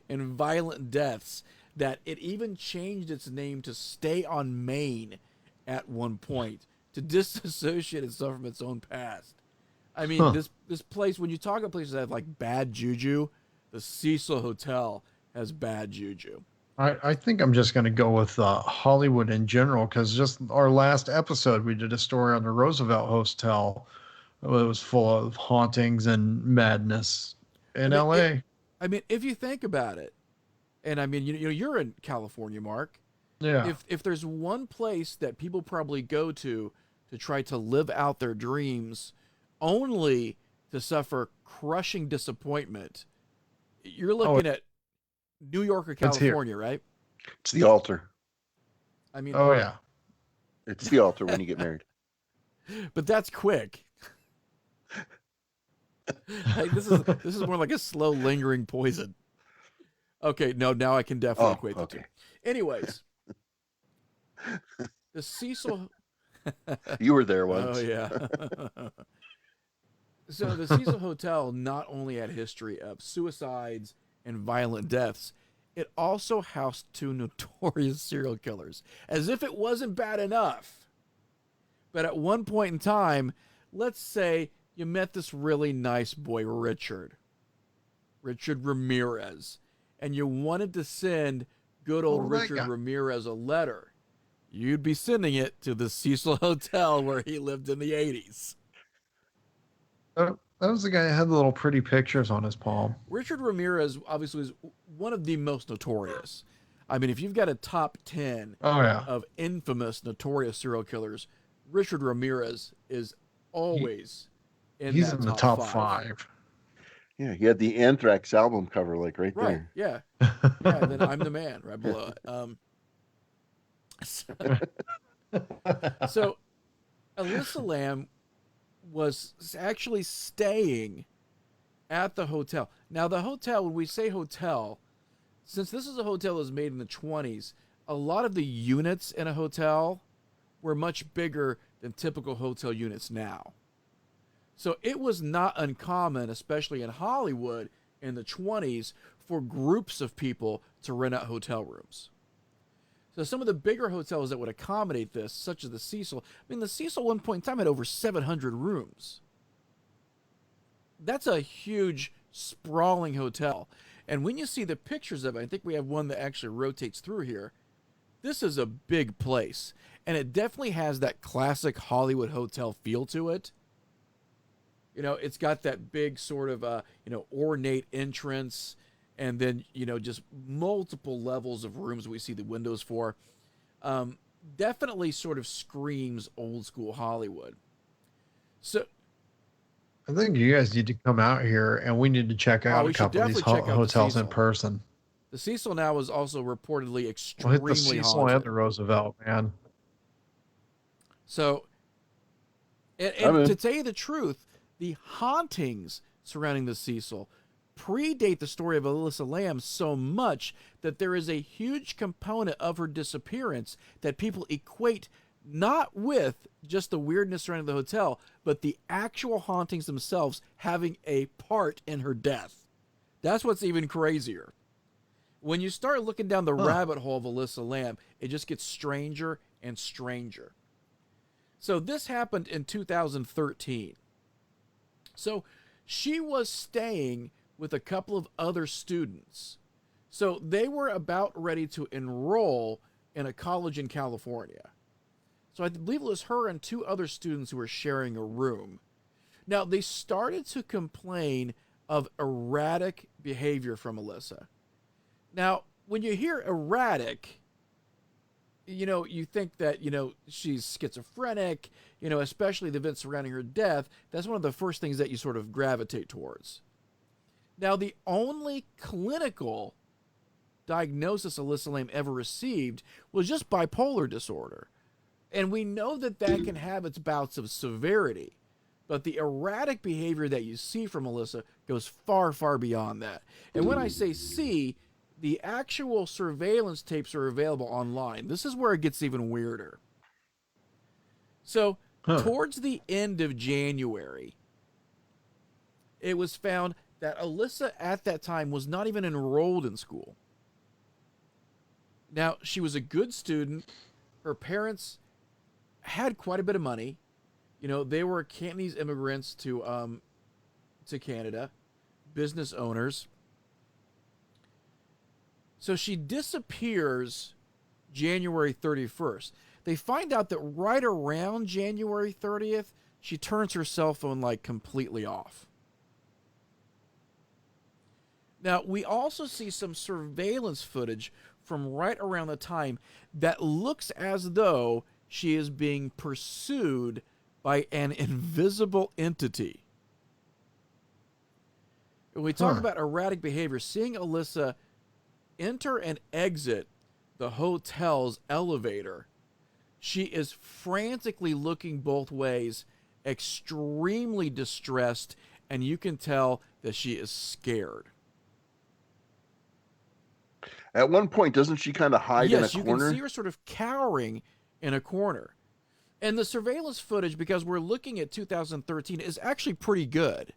and violent deaths that it even changed its name to Stay on Main at one point to disassociate itself from its own past. I mean, this place, when you talk about places that have like bad juju, the Cecil Hotel has bad juju. I think I'm just going to go with Hollywood in general, because just our last episode, we did a story on the Roosevelt Hotel. It was full of hauntings and madness in LA. If you think about it, and I mean, you're in California, Mark. Yeah. If there's one place that people probably go to try to live out their dreams, only to suffer crushing disappointment, you're looking at New York or California, right? It's the altar. I mean, oh yeah, It's the altar when you get married. but that's quick. Like, this is more like a slow, lingering poison. Okay, no, now I can definitely equate the two. Anyways, the Cecil. You were there once. Oh yeah. So the Cecil Hotel not only had a history of suicides and violent deaths, it also housed two notorious serial killers. As if it wasn't bad enough. But at one point in time, let's say you met this really nice boy, Richard Ramirez, and you wanted to send good old Richard Ramirez a letter. You'd be sending it to the Cecil Hotel where he lived in the 80s. That was the guy that had the little pretty pictures on his palm. Richard Ramirez obviously was one of the most notorious. I mean, if you've got a top 10 of infamous, notorious serial killers, Richard Ramirez is always he's in the top five. Yeah, he had the Anthrax album cover, like right there. Yeah. Yeah, and then I'm the Man right below it. So Alyssa Lam was actually staying at the hotel. Now, the hotel, when we say hotel, since this is a hotel that was made in the 20s, a lot of the units in a hotel were much bigger than typical hotel units now. So it was not uncommon, especially in Hollywood in the 20s, for groups of people to rent out hotel rooms. So some of the bigger hotels that would accommodate this, such as the Cecil, the Cecil at one point in time had over 700 rooms. That's a huge, sprawling hotel. And when you see the pictures of it, I think we have one that actually rotates through here. This is a big place. And it definitely has that classic Hollywood hotel feel to it. It's got that big sort of, ornate entrance. And then, just multiple levels of rooms we see the windows for. Definitely sort of screams old school Hollywood. So I think you guys need to come out here and we need to check out a couple of these hotels in person. The Cecil now is also reportedly extremely haunted. The Cecil and the Roosevelt, man. So, and to tell you the truth, the hauntings surrounding the Cecil predate the story of Alyssa Lam so much that there is a huge component of her disappearance that people equate not with just the weirdness surrounding the hotel, but the actual hauntings themselves having a part in her death. That's what's even crazier. When you start looking down the rabbit hole of Alyssa Lam, it just gets stranger and stranger. So this happened in 2013. So she was staying with a couple of other students. So they were about ready to enroll in a college in California. So I believe it was her and two other students who were sharing a room. Now, they started to complain of erratic behavior from Alyssa. Now, when you hear erratic, you think that, she's schizophrenic, especially the events surrounding her death. That's one of the first things that you sort of gravitate towards. Now, the only clinical diagnosis Alyssa Lam ever received was just bipolar disorder. And we know that can have its bouts of severity. But the erratic behavior that you see from Alyssa goes far, far beyond that. And when I say see, the actual surveillance tapes are available online. This is where it gets even weirder. So, towards the end of January, it was found that Alyssa at that time was not even enrolled in school. Now, she was a good student. Her parents had quite a bit of money. They were Cantonese immigrants to Canada, business owners. So she disappears January 31st. They find out that right around January 30th, she turns her cell phone completely off. Now, we also see some surveillance footage from right around the time that looks as though she is being pursued by an invisible entity. When we talk about erratic behavior, seeing Alyssa enter and exit the hotel's elevator, she is frantically looking both ways, extremely distressed, and you can tell that she is scared. At one point, doesn't she kind of hide in a corner? Yes, you can see her sort of cowering in a corner. And the surveillance footage, because we're looking at 2013, is actually pretty good.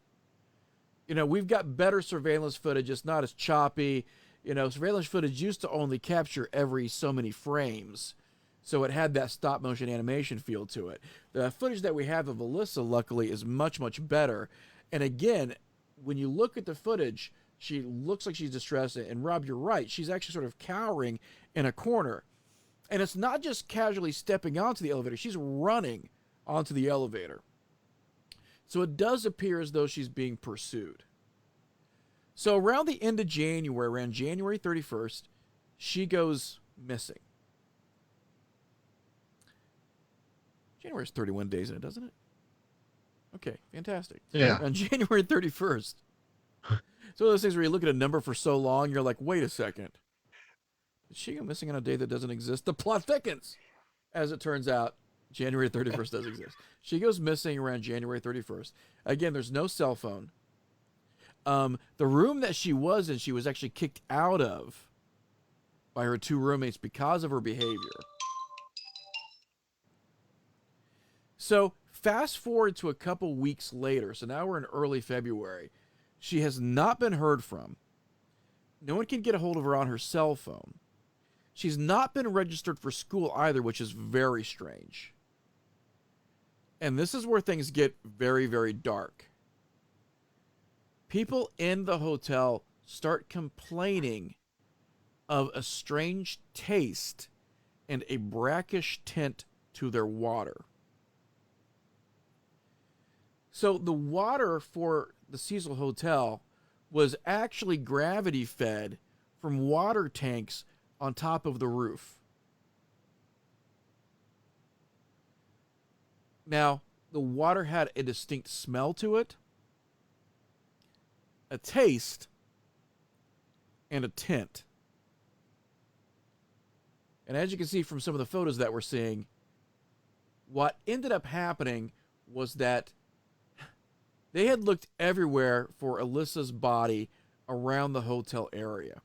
We've got better surveillance footage. It's not as choppy. Surveillance footage used to only capture every so many frames. So it had that stop motion animation feel to it. The footage that we have of Alyssa, luckily, is much, much better. And again, when you look at the footage, she looks like she's distressed. And Rob, you're right. She's actually sort of cowering in a corner. And it's not just casually stepping onto the elevator. She's running onto the elevator. So it does appear as though she's being pursued. So around the end of January, around January 31st, she goes missing. January's 31 days in it, doesn't it? Okay, fantastic. Yeah. On January 31st. So those things where you look at a number for so long, you're like, wait a second. Did she go missing on a day that doesn't exist? The plot thickens. As it turns out, January 31st does exist. She goes missing around January 31st. Again, there's no cell phone. The room that she was in, she was actually kicked out of by her two roommates because of her behavior. So fast forward to a couple weeks later. So now we're in early February. She has not been heard from. No one can get a hold of her on her cell phone. She's not been registered for school either, which is very strange. And this is where things get very, very dark. People in the hotel start complaining of a strange taste and a brackish tint to their water. So the water for the Cecil Hotel was actually gravity fed from water tanks on top of the roof. Now, the water had a distinct smell to it, a taste, and a tint. And as you can see from some of the photos that we're seeing, what ended up happening was that they had looked everywhere for Alyssa's body around the hotel area.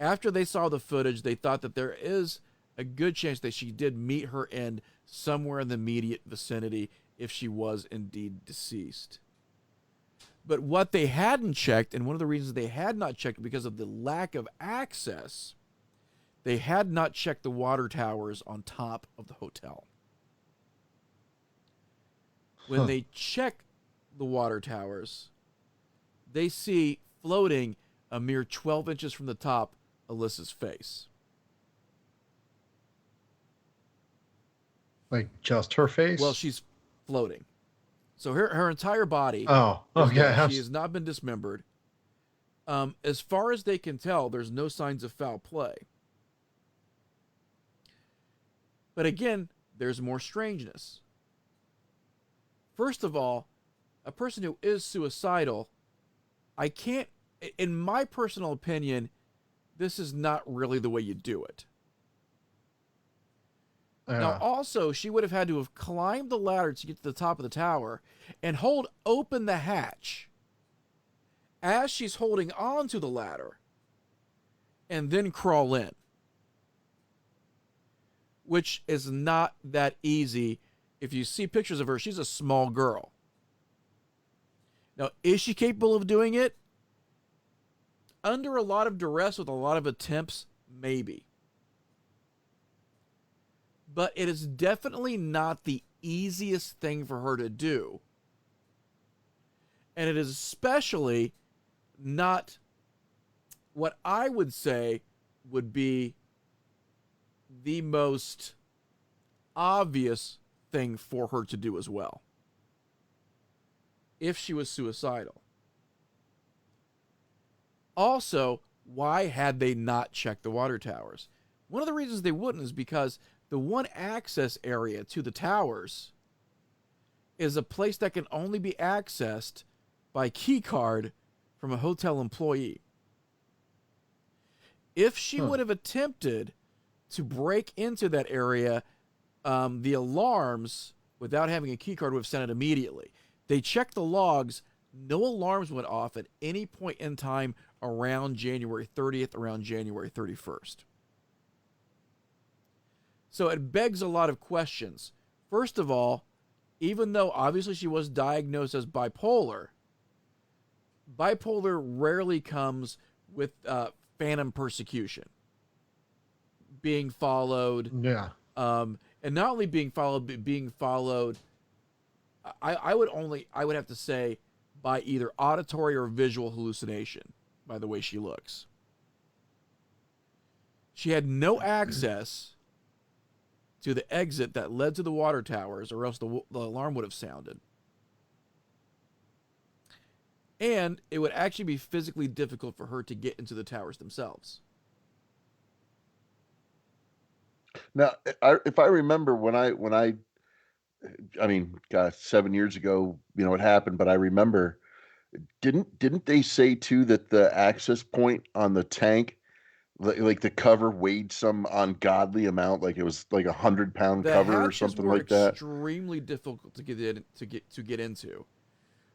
After they saw the footage, they thought that there is a good chance that she did meet her end somewhere in the immediate vicinity if she was indeed deceased. But what they hadn't checked, and one of the reasons they had not checked because of the lack of access, they had not checked the water towers on top of the hotel. When they check the water towers, they see floating a mere 12 inches from the top Alyssa's face. Like just her face? Well, she's floating. So her entire body Oh, is okay. dead. She has not been dismembered. As far as they can tell, there's no signs of foul play. But again, there's more strangeness. First of all, a person who is suicidal, I can't, in my personal opinion, this is not really the way you do it. Now, also, she would have had to have climbed the ladder to get to the top of the tower and hold open the hatch as she's holding on to the ladder and then crawl in, which is not that easy. If you see pictures of her, she's a small girl. Now, is she capable of doing it? Under a lot of duress with a lot of attempts, maybe. But it is definitely not the easiest thing for her to do. And it is especially not what I would say would be the most obvious thing for her to do as well, if she was suicidal. Also, why had they not checked the water towers? One of the reasons they wouldn't is because the one access area to the towers is a place that can only be accessed by key card from a hotel employee. If she would have attempted to break into that area, the alarms, without having a key card, would have sent it immediately. They checked the logs. No alarms went off at any point in time around January 30th, around January 31st. So it begs a lot of questions. First of all, even though obviously she was diagnosed as bipolar, bipolar rarely comes with phantom persecution. Being followed. Yeah. And not only being followed, but being followed, I would have to say, by either auditory or visual hallucination, by the way she looks. She had no access to the exit that led to the water towers, or else the alarm would have sounded. And it would actually be physically difficult for her to get into the towers themselves. Now, if I remember when I mean, God, 7 years ago, it happened, but I remember, didn't they say too that the access point on the tank, like the cover weighed some ungodly amount, like it was like 100-pound cover or something like that? Extremely difficult to get into.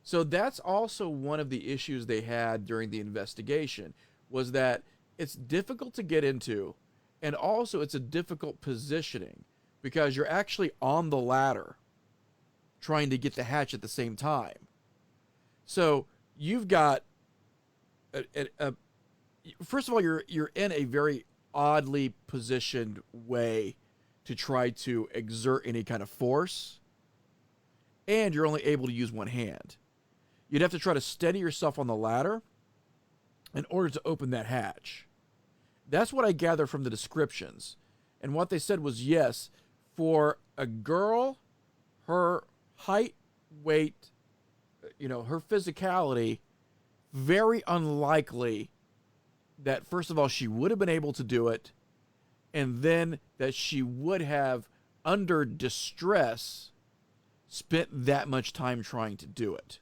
So that's also one of the issues they had during the investigation, was that it's difficult to get into, and also it's a difficult positioning because you're actually on the ladder trying to get the hatch at the same time. So you've got first of all, you're in a very oddly positioned way to try to exert any kind of force, and you're only able to use one hand. You'd have to try to steady yourself on the ladder in order to open that hatch. That's what I gather from the descriptions. And what they said was, yes, for a girl, her height, weight, her physicality, very unlikely that, first of all, she would have been able to do it, and then that she would have, under distress, spent that much time trying to do it.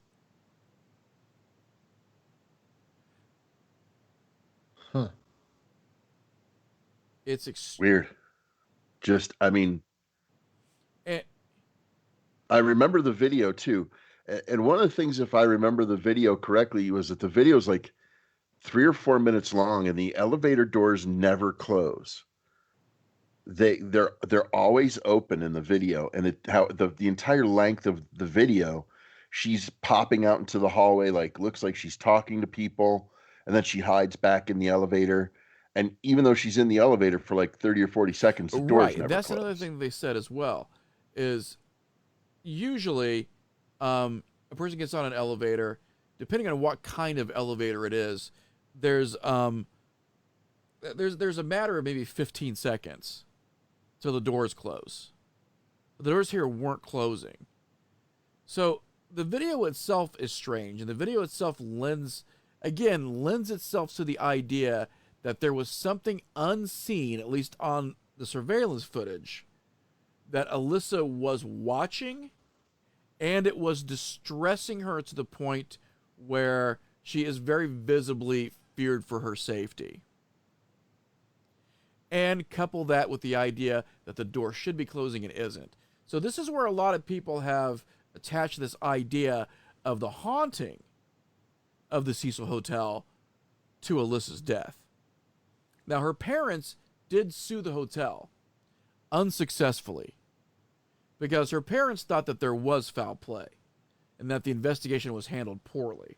Huh. It's Weird. Just, I mean, and, I remember the video too. And one of the things, if I remember the video correctly, was that the video is like 3 or 4 minutes long, and the elevator doors never close. They're always open in the video, and the entire length of the video, she's popping out into the hallway, like looks like she's talking to people, and then she hides back in the elevator. And even though she's in the elevator for like 30 or 40 seconds, the doors never that's close. another thing they said as well, is usually A person gets on an elevator. Depending on what kind of elevator it is, there's a matter of maybe 15 seconds till the doors close. The doors here weren't closing. So the video itself is strange, and the video itself lends itself to the idea that there was something unseen, at least on the surveillance footage, that Alyssa was watching, and it was distressing her to the point where she is very visibly feared for her safety. And couple that with the idea that the door should be closing and isn't. So this is where a lot of people have attached this idea of the haunting of the Cecil Hotel to Alyssa's death. Now, her parents did sue the hotel unsuccessfully because her parents thought that there was foul play and that the investigation was handled poorly.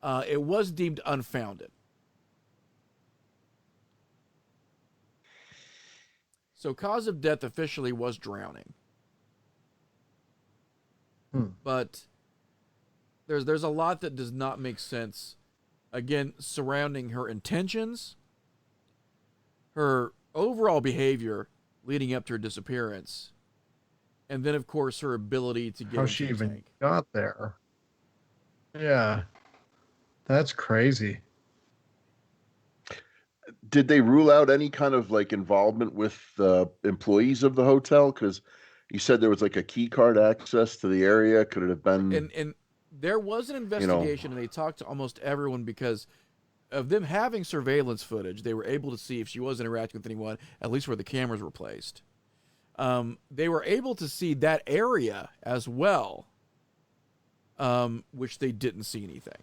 It was deemed unfounded. So cause of death officially was drowning. But there's a lot that does not make sense, again, surrounding her intentions, her overall behavior leading up to her disappearance, and then, of course, her ability to get How into she the even tank. got there. Yeah. That's crazy. Did they rule out any kind of like involvement with the employees of the hotel? Because you said there was like a key card access to the area. Could it have been? And there was an investigation, and they talked to almost everyone because of them having surveillance footage. They were able to see if she was interacting with anyone, at least where the cameras were placed. They were able to see that area as well, which they didn't see anything.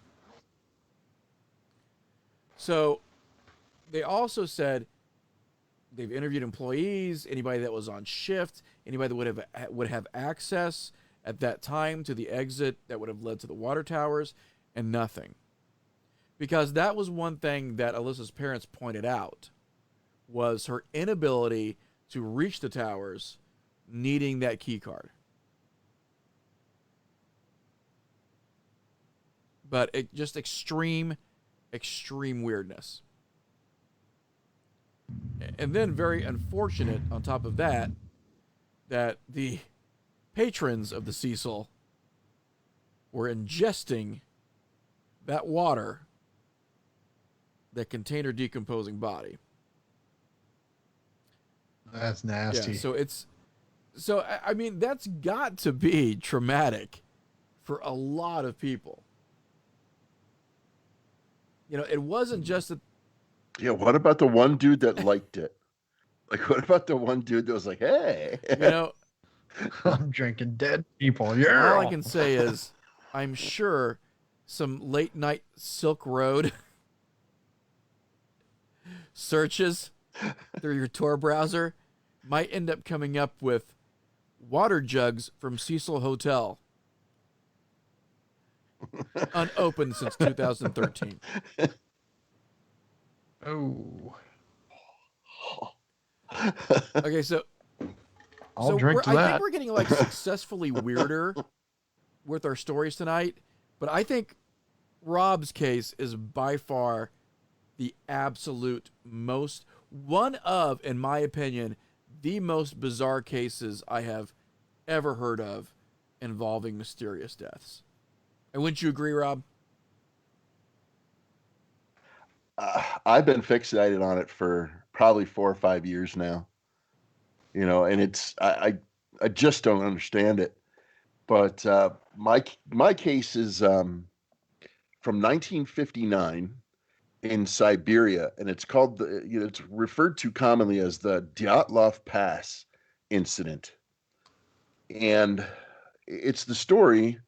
So they also said they've interviewed employees, anybody that was on shift, anybody that would have access at that time to the exit that would have led to the water towers, and nothing. Because that was one thing that Alyssa's parents pointed out, was her inability to reach the towers needing that key card. But it just extreme weirdness. And then very unfortunate on top of that, that the patrons of the Cecil were ingesting that water that contained her decomposing body. That's nasty. Yeah, I mean, that's got to be traumatic for a lot of people. You know, it wasn't just that. Yeah, what about the one dude that liked it? Like, what about the one dude that was like, hey? You know, I'm drinking dead people. Yeah. all I can say is I'm sure some late night Silk Road searches through your Tor browser might end up coming up with water jugs from Cecil Hotel. Unopened since 2013. Oh. Okay, so I'll drink to that. I think we're getting like successfully weirder with our stories tonight, but I think Rob's case is by far the absolute most, one of, in my opinion, the most bizarre cases I have ever heard of involving mysterious deaths. And wouldn't you agree, Rob? I've been fixated on it for probably 4 or 5 years now. You know, and it's I just don't understand it. But my case is from 1959 in Siberia, and it's called it's referred to commonly as the Dyatlov Pass incident, and it's the story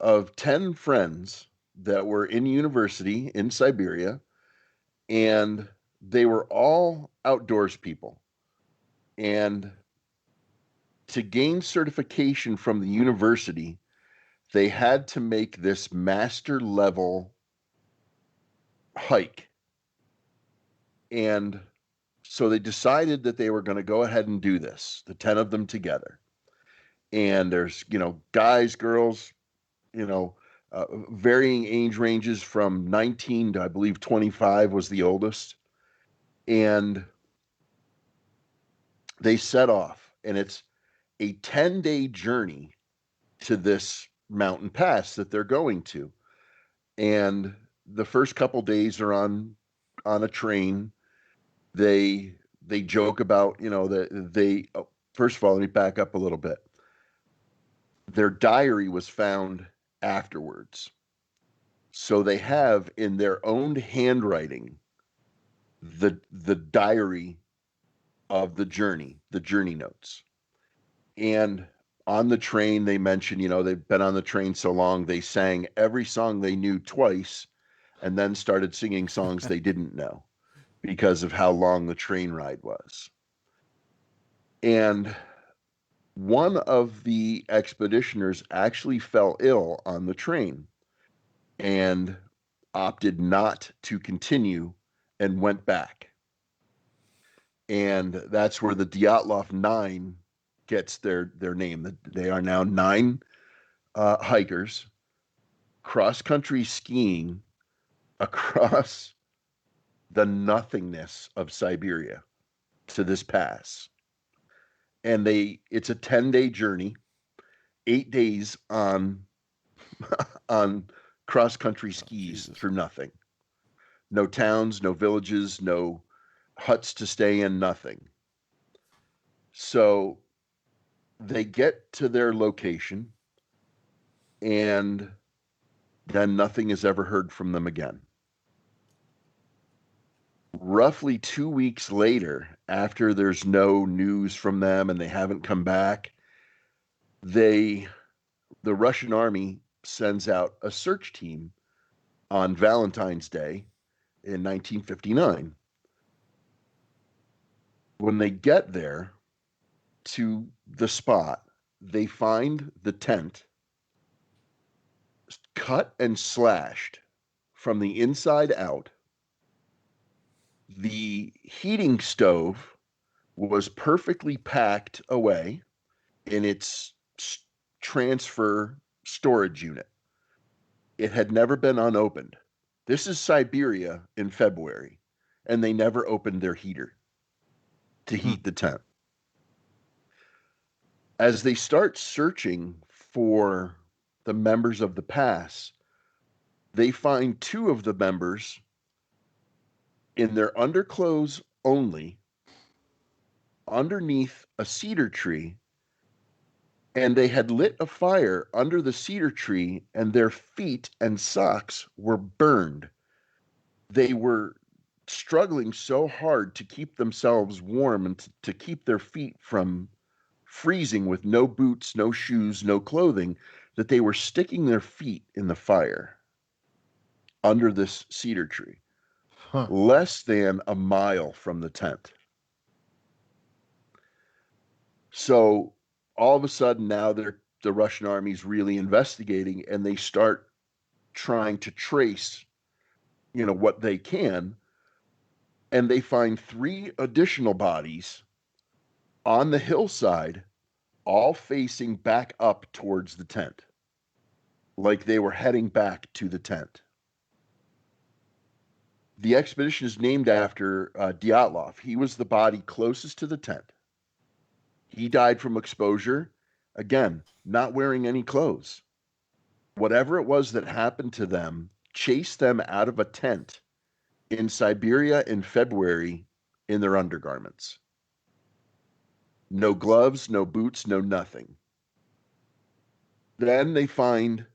of 10 friends that were in university in Siberia, and they were all outdoors people. And to gain certification from the university, they had to make this master level hike. And so they decided that they were going to go ahead and do this, the 10 of them together. And there's, guys, girls, varying age ranges from 19 to, I believe, 25 was the oldest. And they set off, and it's a 10-day journey to this mountain pass that they're going to. And the first couple days are on a train. They joke about, that they first of all, let me back up a little bit. Their diary was found afterwards. So they have in their own handwriting the diary of the journey notes. And on the train, they mentioned, they've been on the train so long, they sang every song they knew twice and then started singing songs they didn't know because of how long the train ride was. And one of the expeditioners actually fell ill on the train and opted not to continue and went back. And that's where the Dyatlov 9 gets their name. They are now 9 hikers cross-country skiing across the nothingness of Siberia to this pass. And it's a 10-day journey, 8 days on cross-country skis through nothing. No towns, no villages, no huts to stay in, nothing. So they get to their location, and then nothing is ever heard from them again. Roughly 2 weeks later, after there's no news from them and they haven't come back, the Russian army sends out a search team on Valentine's Day in 1959. When they get there to the spot, they find the tent cut and slashed from the inside out. The heating stove was perfectly packed away in its transfer storage unit. It had never been unopened. This is Siberia in February, and they never opened their heater to heat the tent. As they start searching for the members of the pass, they find 2 of the members in their underclothes only, underneath a cedar tree, and they had lit a fire under the cedar tree, and their feet and socks were burned. They were struggling so hard to keep themselves warm and to keep their feet from freezing with no boots, no shoes, no clothing, that they were sticking their feet in the fire under this cedar tree, less than a mile from the tent. So all of a sudden now the Russian army's really investigating, and they start trying to trace, what they can. And they find 3 additional bodies on the hillside, all facing back up towards the tent, like they were heading back to the tent. The expedition is named after Dyatlov. He was the body closest to the tent. He died from exposure, again, not wearing any clothes. Whatever it was that happened to them chased them out of a tent in Siberia in February in their undergarments. No gloves, no boots, no nothing. Then they find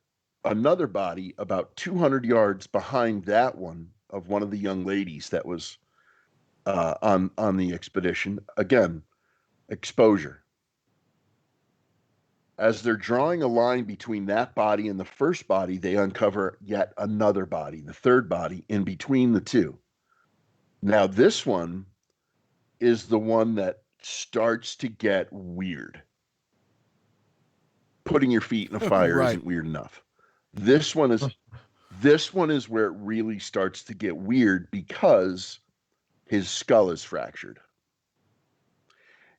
another body about 200 yards behind that one of one of the young ladies that was on the expedition. Again, exposure. As they're drawing a line between that body and the first body, they uncover yet another body, the third body, in between the 2. Now, this one is the one that starts to get weird. Putting your feet in a fire Right. isn't weird enough. This one is where it really starts to get weird, because his skull is fractured.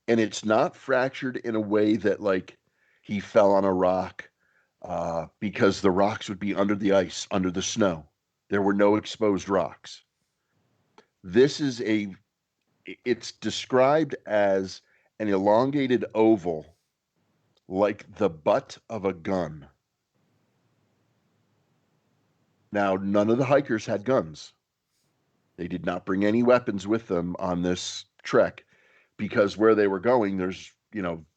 And it's not fractured in a way that, like, he fell on a rock because the rocks would be under the ice, under the snow. There were no exposed rocks. This is it's described as an elongated oval like the butt of a gun. Now, none of the hikers had guns. They did not bring any weapons with them on this trek because where they were going, there's,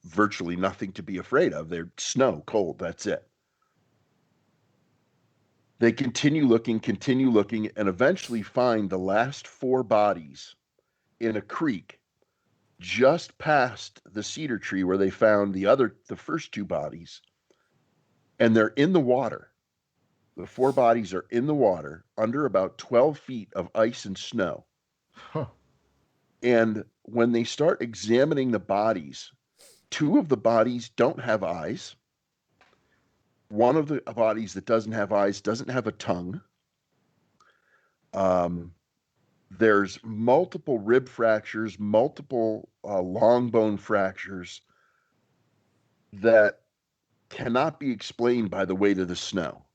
virtually nothing to be afraid of. They're snow, cold, that's it. They continue looking, and eventually find the last 4 bodies in a creek just past the cedar tree where they found the first 2 bodies. And they're in the water. The 4 bodies are in the water under about 12 feet of ice and snow. Huh. And when they start examining the bodies, 2 of the bodies don't have eyes. One of the bodies that doesn't have eyes doesn't have a tongue. There's multiple rib fractures, multiple long bone fractures that cannot be explained by the weight of the snow.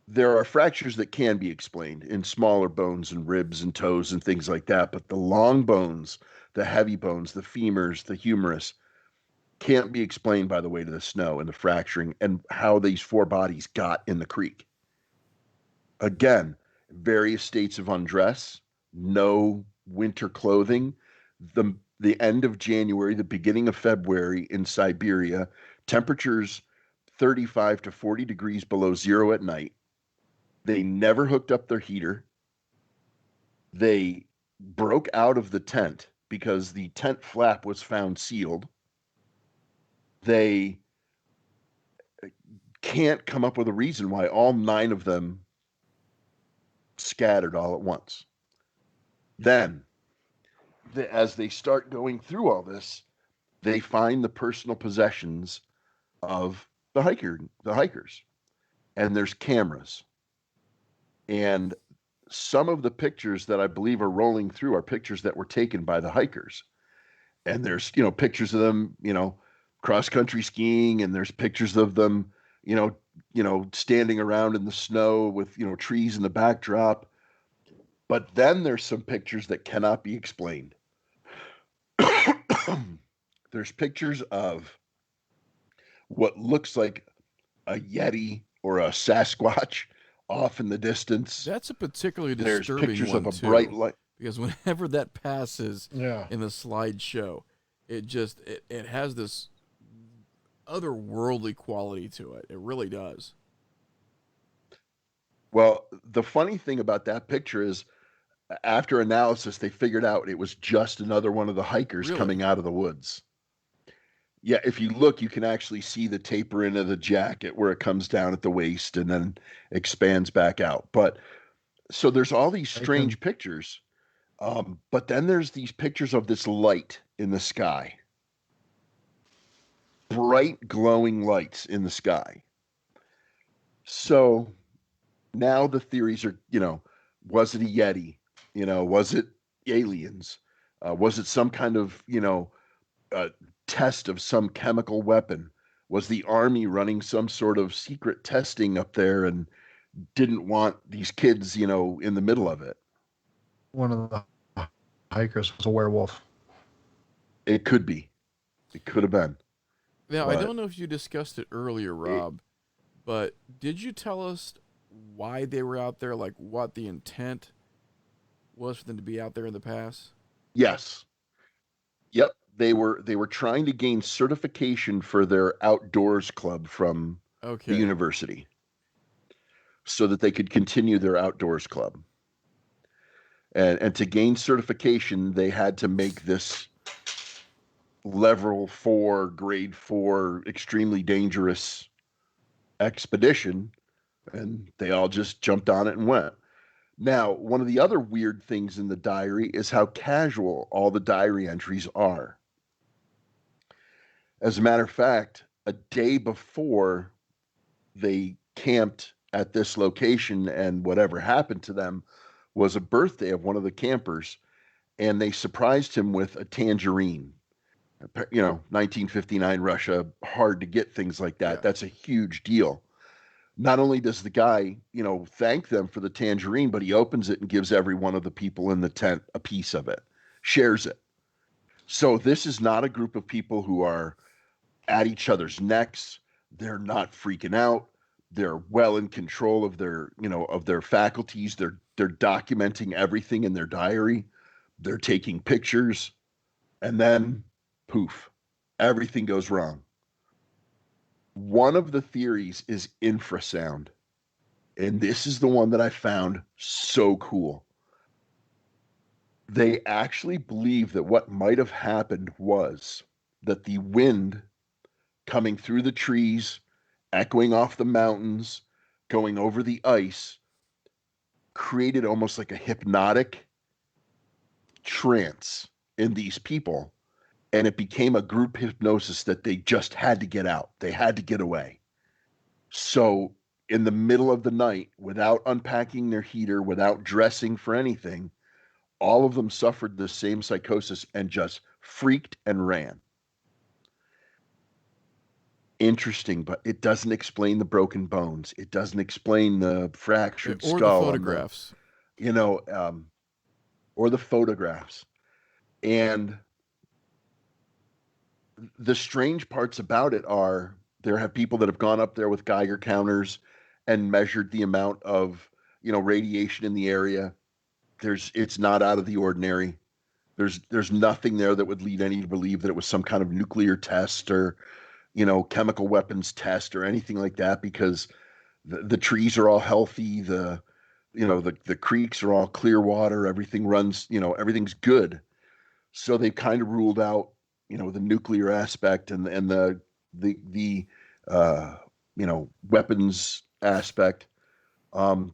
There are fractures that can be explained in smaller bones and ribs and toes and things like that, but the long bones, the heavy bones, the femurs, the humerus, can't be explained by the weight of the snow and the fracturing and how these 4 bodies got in the creek. Again, various states of undress, no winter clothing. The end of January, the beginning of February in Siberia, temperatures 35 to 40 degrees below zero at night. They never hooked up their heater. They broke out of the tent because the tent flap was found sealed. They can't come up with a reason why all 9 of them scattered all at once. Then, as they start going through all this, they find the personal possessions of the hikers. And there's cameras. And some of the pictures that I believe are rolling through are pictures that were taken by the hikers. And there's, pictures of them, cross-country skiing, and there's pictures of them, standing around in the snow with, trees in the backdrop. But then there's some pictures that cannot be explained. There's pictures of what looks like a Yeti or a Sasquatch off in the distance. That's a particularly There's disturbing pictures one of a too, bright light. because whenever that passes Yeah. in the slideshow, it has this otherworldly quality to it. It really does. Well, the funny thing about that picture is after analysis, they figured out it was just another one of the hikers Really? coming out of the woods. Yeah, if you look, you can actually see the taper into the jacket where it comes down at the waist and then expands back out. But so there's all these strange pictures. But then there's these pictures of this light in the sky. Bright glowing lights in the sky. So now the theories are, was it a Yeti? Was it aliens? Was it some kind of, test of some chemical weapon? Was the army running some sort of secret testing up there and didn't want these kids, in the middle of it? One of the hikers was a werewolf. It could be. It could have been. Now, I don't know if you discussed it earlier, Rob, but did you tell us why they were out there, like what the intent was for them to be out there in the pass? Yes. Yep. They were trying to gain certification for their outdoors club from the university so that they could continue their outdoors club. And to gain certification, they had to make this level 4, grade 4, extremely dangerous expedition, and they all just jumped on it and went. Now, one of the other weird things in the diary is how casual all the diary entries are. As a matter of fact, a day before they camped at this location and whatever happened to them was a birthday of one of the campers, and they surprised him with a tangerine. You know, 1959 Russia, hard to get things like that. Yeah. That's a huge deal. Not only does the guy, thank them for the tangerine, but he opens it and gives every one of the people in the tent a piece of it, shares it. So this is not a group of people who are at each other's necks. They're not freaking out. They're well in control of their faculties. They're documenting everything in their diary. They're taking pictures, and then poof, everything goes wrong. One of the theories is infrasound. And this is the one that I found so cool. They actually believe that what might have happened was that the wind coming through the trees, echoing off the mountains, going over the ice, created almost like a hypnotic trance in these people. And it became a group hypnosis that they just had to get out. They had to get away. So, in the middle of the night, without unpacking their heater, without dressing for anything, all of them suffered the same psychosis and just freaked and ran. Interesting, but it doesn't explain the broken bones. It doesn't explain the fractured Or the skull photographs. you know, um, or the photographs. And the strange parts about it are there have people that have gone up there with Geiger counters and measured the amount of, radiation in the area. It's not out of the ordinary. There's nothing there that would lead any to believe that it was some kind of nuclear test or, chemical weapons test or anything like that, because the trees are all healthy. The creeks are all clear water. Everything runs, everything's good. So they kind of ruled out, the nuclear aspect and the weapons aspect.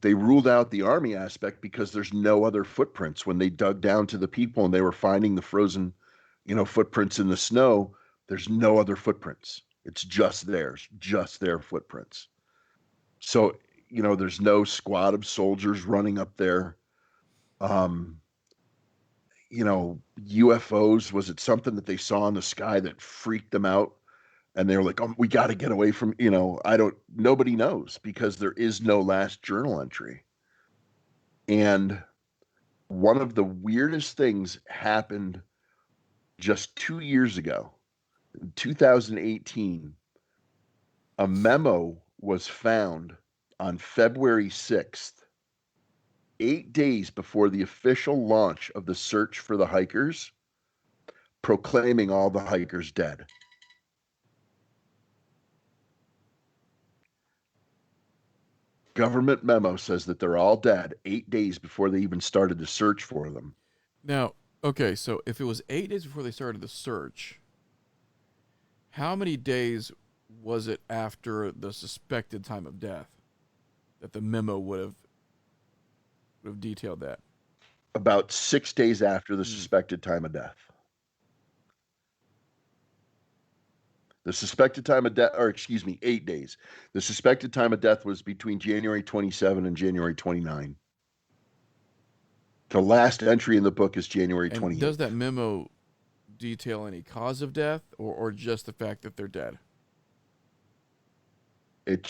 They ruled out the army aspect because there's no other footprints. When they dug down to the people and they were finding the frozen, footprints in the snow, there's no other footprints. It's just theirs, just their footprints. So, there's no squad of soldiers running up there. Um, UFOs, was it something that they saw in the sky that freaked them out? And they were like, oh, we got to get away from, nobody knows because there is no last journal entry. And one of the weirdest things happened just 2 years ago, in 2018. A memo was found on February 6th, 8 days before the official launch of the search for the hikers, proclaiming all the hikers dead. Government memo says that they're all dead 8 days before they even started to search for them. Now, okay, so if it was 8 days before they started the search, how many days was it after the suspected time of death that the memo would have detailed that? About 6 days after the suspected time of death. The suspected time of death, or excuse me, 8 days. The suspected time of death was between January 27 and January 29. The last entry in the book is January 28. And does that memo detail any cause of death or just the fact that they're dead? It's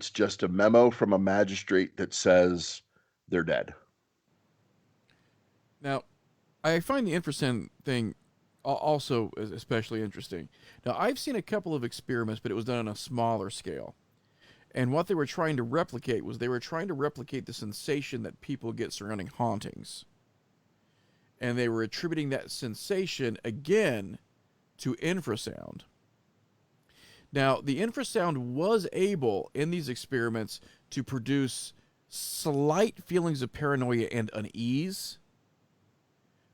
just a memo from a magistrate that says they're dead. Now, I find the infrasound thing also is especially interesting. Now, I've seen a couple of experiments, but it was done on a smaller scale. And what they were trying to replicate was they were trying to replicate the sensation that people get surrounding hauntings. And they were attributing that sensation, again, to infrasound. Now, the infrasound was able, in these experiments, to produce slight feelings of paranoia and unease,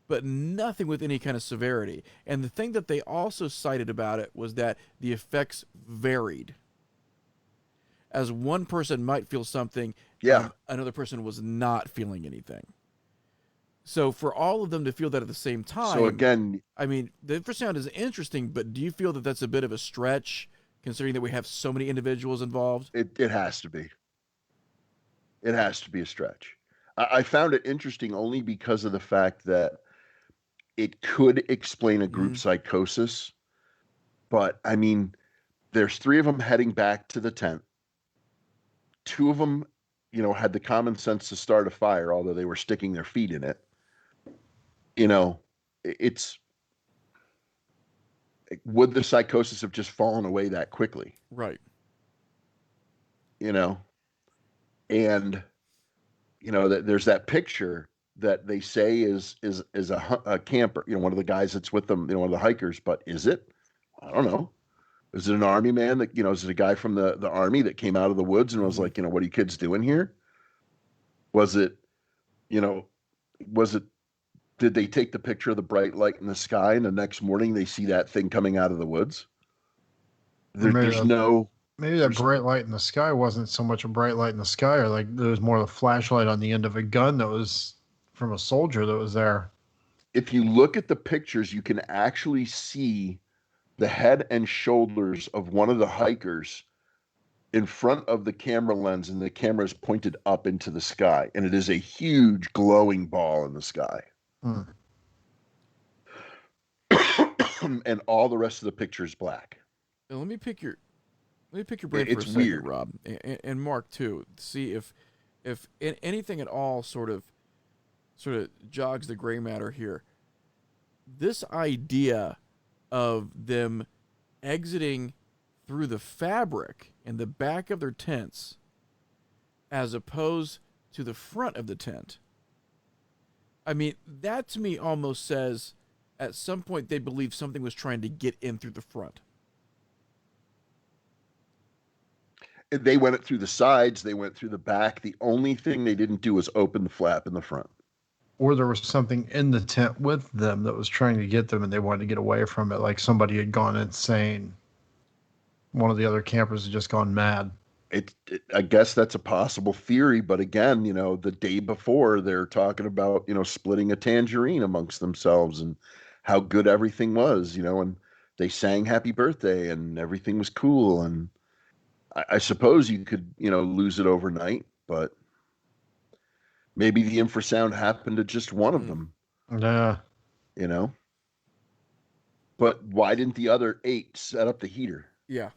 but nothing with any kind of severity. And the thing that they also cited about it was that the effects varied. As one person might feel something, another person was not feeling anything. So for all of them to feel that at the same time, So again, I mean, the infrasound is interesting, but do you feel that that's a bit of a stretch, considering that we have so many individuals involved? it has to be. It has to be a stretch. I found it interesting only because of the fact that it could explain a group psychosis, But I mean, there's 3 of them heading back to the tent. 2 of them, had the common sense to start a fire, although they were sticking their feet in it. It's would the psychosis have just fallen away that quickly? Right. And there's that picture that they say is a camper, one of the guys that's with them, one of the hikers. But is it? I don't know. Is it an army man that, is it a guy from the army that came out of the woods and was like, what are you kids doing here? Was it, did they take the picture of the bright light in the sky and the next morning they see that thing coming out of the woods? There's no. Maybe that bright light in the sky wasn't so much a bright light in the sky, or like there was more of a flashlight on the end of a gun that was from a soldier that was there. If you look at the pictures, you can actually see the head and shoulders of one of the hikers in front of the camera lens, and the camera is pointed up into the sky, and it is a huge glowing ball in the sky. And all the rest of the picture is black. Now, let me pick your brain for a second, weird. Rob, and Mark too. See if anything at all sort of jogs the gray matter here. This idea of them exiting through the fabric in the back of their tents as opposed to the front of the tent. I mean, that to me almost says at some point they believed something was trying to get in through the front. They went it through the sides. They went through the back. The only thing they didn't do was open the flap in the front. Or there was something in the tent with them that was trying to get them and they wanted to get away from it. Like somebody had gone insane. One of the other campers had just gone mad. I guess that's a possible theory. But again, the day before they're talking about, splitting a tangerine amongst themselves and how good everything was, and they sang happy birthday and everything was cool. And I suppose you could, lose it overnight, but maybe the infrasound happened to just one of them. Yeah. But why didn't the other 8 set up the heater? Yeah.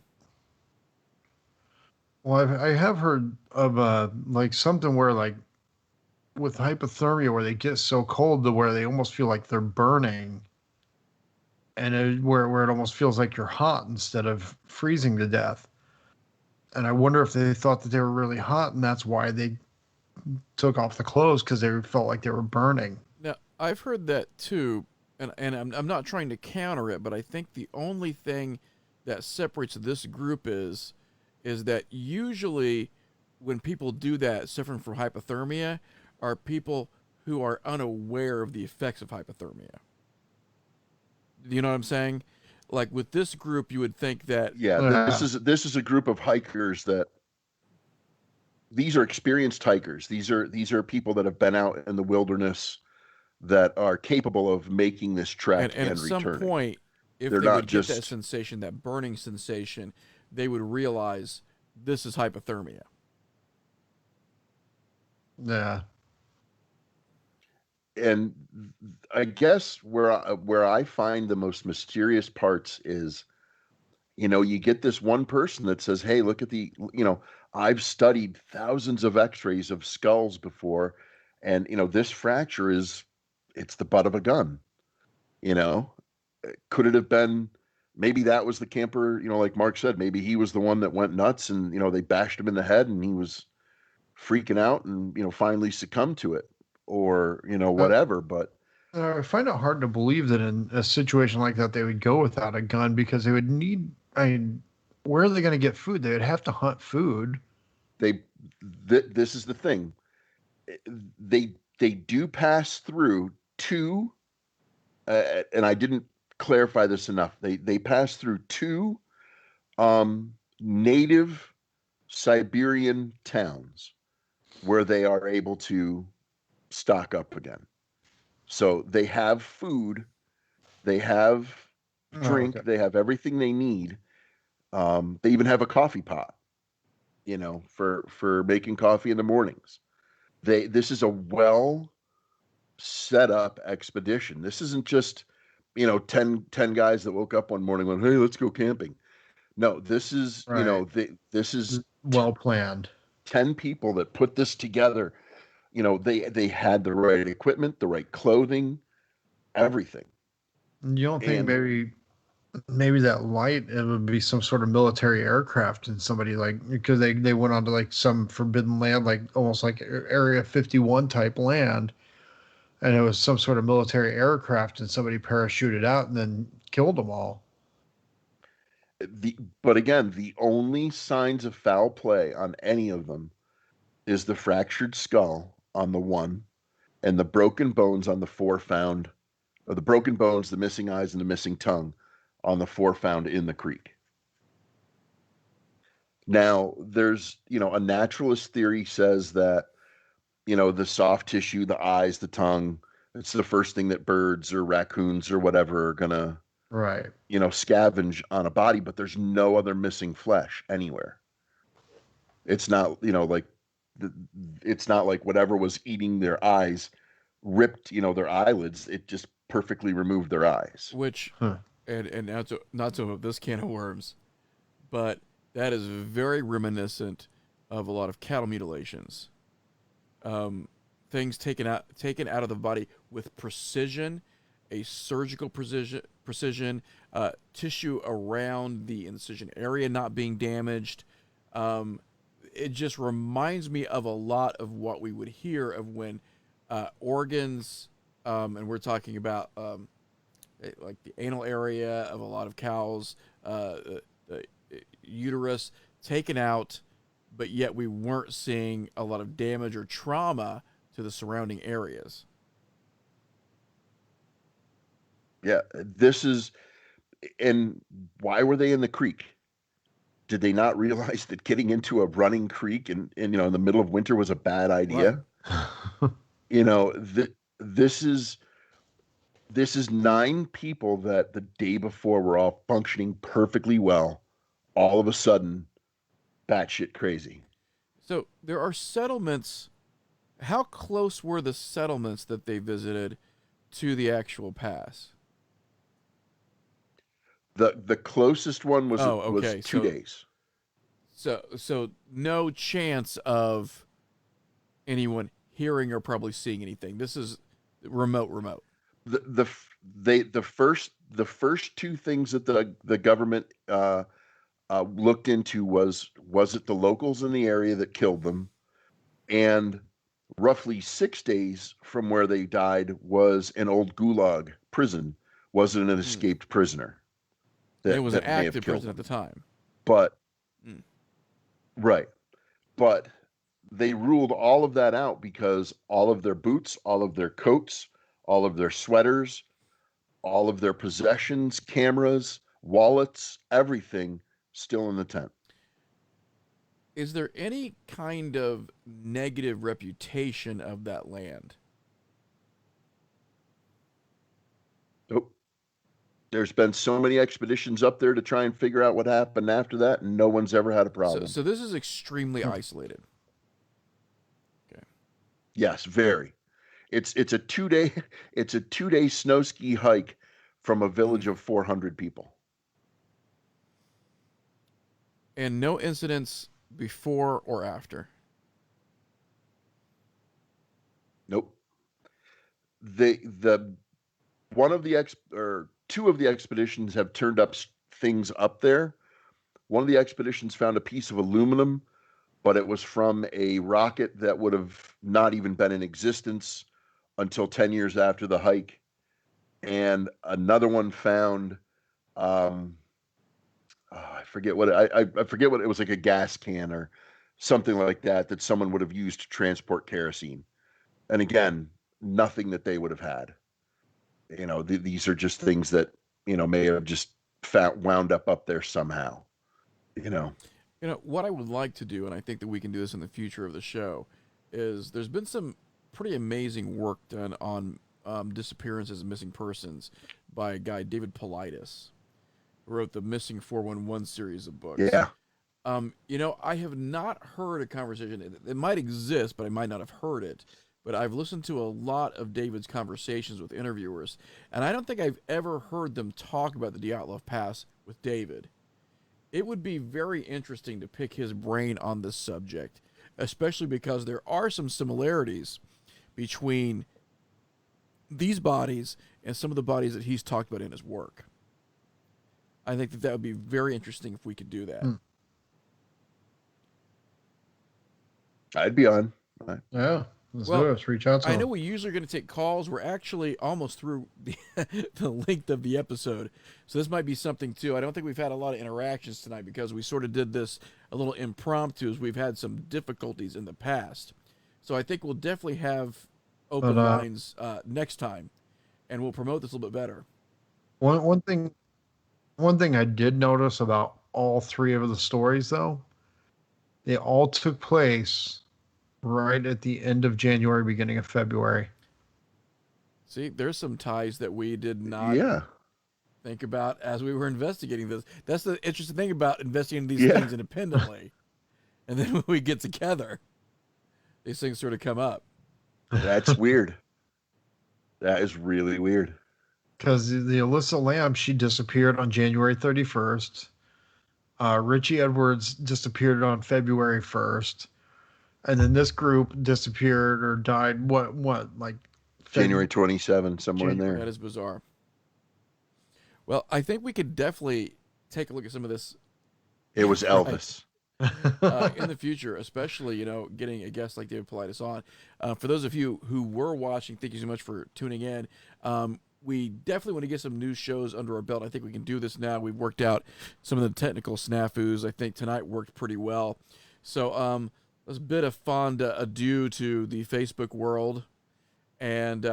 Well, I have heard of like something where like with hypothermia where they get so cold to where they almost feel like they're burning, and where it almost feels like you're hot instead of freezing to death. And I wonder if they thought that they were really hot, and that's why they took off the clothes, because they felt like they were burning. Now, I've heard that too, and I'm not trying to counter it, but I think the only thing that separates this group is that usually when people do that, suffering from hypothermia, are people who are unaware of the effects of hypothermia. You know what I'm saying? Like with this group, you would think that this is a group of hikers that these are experienced hikers. These are people that have been out in the wilderness that are capable of making this trek and at returning. Some point, if they're they not would just get that sensation, that burning sensation, they would realize this is hypothermia. Yeah. And I guess where I find the most mysterious parts is, you get this one person that says, hey, look at I've studied thousands of x-rays of skulls before, and, this fracture it's the butt of a gun. Could it have been, maybe that was the camper, like Mark said, maybe he was the one that went nuts and, they bashed him in the head and he was freaking out and, finally succumbed to it, or, whatever. But I find it hard to believe that in a situation like that, they would go without a gun, because they would need, where are they going to get food? They would have to hunt food. This is the thing. They do pass through 2, and I didn't clarify this enough. They pass through 2 native Siberian towns where they are able to stock up again. So they have food, they have drink, they have everything they need. They even have a coffee pot, for making coffee in the mornings. This is a well set up expedition. This isn't just, 10 guys that woke up one morning and went, hey, let's go camping. No, this is, Right. this is Well planned. 10 people that put this together. They had the right equipment, the right clothing, everything. You don't think And maybe that light, it would be some sort of military aircraft, and somebody, like, because they went onto like some forbidden land, like almost like Area 51 type land, and it was some sort of military aircraft, and somebody parachuted out and then killed them all. but again, the only signs of foul play on any of them is the fractured skull on the one and the broken bones on the four found, or the broken bones, the missing eyes, and the missing tongue on the four found in the creek. Now, there's, a naturalist theory says that, the soft tissue, the eyes, the tongue, it's the first thing that birds or raccoons or whatever are gonna, Right. scavenge on a body, but there's no other missing flesh anywhere. It's not, it's not like whatever was eating their eyes ripped, their eyelids. It just perfectly removed their eyes. Which, Huh. and not to open this can of worms, but that is very reminiscent of a lot of cattle mutilations. Things taken out of the body with precision, a surgical precision, tissue around the incision area not being damaged. It just reminds me of a lot of what we would hear of when organs, and we're talking about like the anal area of a lot of cows, the uterus taken out, but yet we weren't seeing a lot of damage or trauma to the surrounding areas. Yeah, this is, and why were they in the creek? Did they not realize that getting into a running creek and in the middle of winter was a bad Right. idea? You know, this is this is 9 people that the day before were all functioning perfectly well. All of a sudden, batshit crazy. So there are settlements. How close were the settlements that they visited to the actual pass? The closest one was Oh, was okay. 2 days. So no chance of anyone hearing or probably seeing anything. This is remote. The first two things that the government looked into was it the locals in the area that killed them, and roughly 6 days from where they died was an old gulag prison. Was it an Hmm. escaped prisoner And it that was an may have active killed prison at the them? time. But Hmm. right, but they ruled all of that out because all of their boots, all of their coats, all of their sweaters, all of their possessions, cameras, wallets, everything still in the tent. Is there any kind of negative reputation of that land? Nope. There's been so many expeditions up there to try and figure out what happened after that, and no one's ever had a So, problem. so this is extremely isolated. Okay. Yes, very. It's a 2 day it's a 2 day snow ski hike from a Mhm. village of 400 people. And no incidents before or after. Nope. The one of the ex or two of the expeditions have turned up things up there. One of the expeditions found a piece of aluminum, but it was from a rocket that would have not even been in existence until 10 years after the hike. And another one found, um, I forget what I forget what it was, like a gas can or something like that someone would have used to transport kerosene. And again, nothing that they would have had. These are just things that may have just wound up there somehow. You know, What I would like to do, and I think that we can do this in the future of the show, is there's been some pretty amazing work done on disappearances and missing persons by a guy, David Paulides, who wrote the Missing 411 series of books. yeah. I have not heard a conversation. It might exist, but I might not have heard it, but I've listened to a lot of David's conversations with interviewers, and I don't think I've ever heard them talk about the Dyatlov Pass with David. It would be very interesting to pick his brain on this subject, especially because there are some similarities between these bodies and some of the bodies that he's talked about in his work. I think that would be very interesting if we could do that. I'd be on. Yeah. Let's do it. Let's reach out to I him. know we usually are going to take calls. We're actually almost through the length of the episode. So this might be something, too. I don't think we've had a lot of interactions tonight because we sort of did this a little impromptu as we've had some difficulties in the past. So I think we'll definitely have open lines next time, and we'll promote this a little bit better. One thing I did notice about all three of the stories, though, they all took place right at the end of January, beginning of February. See, there's some ties that we did not think about as we were investigating this. That's the interesting thing about investigating these things independently. And then when we get together, these things sort of come up. That's weird. That is really weird. Because the Alyssa Lam, she disappeared on January 31st. Richie Edwards disappeared on February 1st. And then this group disappeared or died, like January 27, somewhere in there. That is bizarre. Well, I think we could definitely take a look at some of this. It was Elvis. In the future, especially, getting a guest like David Paulides on. For those of you who were watching, thank you so much for tuning in. We definitely want to get some new shows under our belt. I think we can do this now. We've worked out some of the technical snafus. I think tonight worked pretty well. So let's bid a fond adieu to the Facebook world. And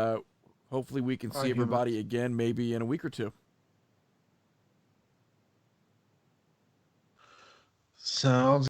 hopefully we can see everybody again maybe in a week or two. Sounds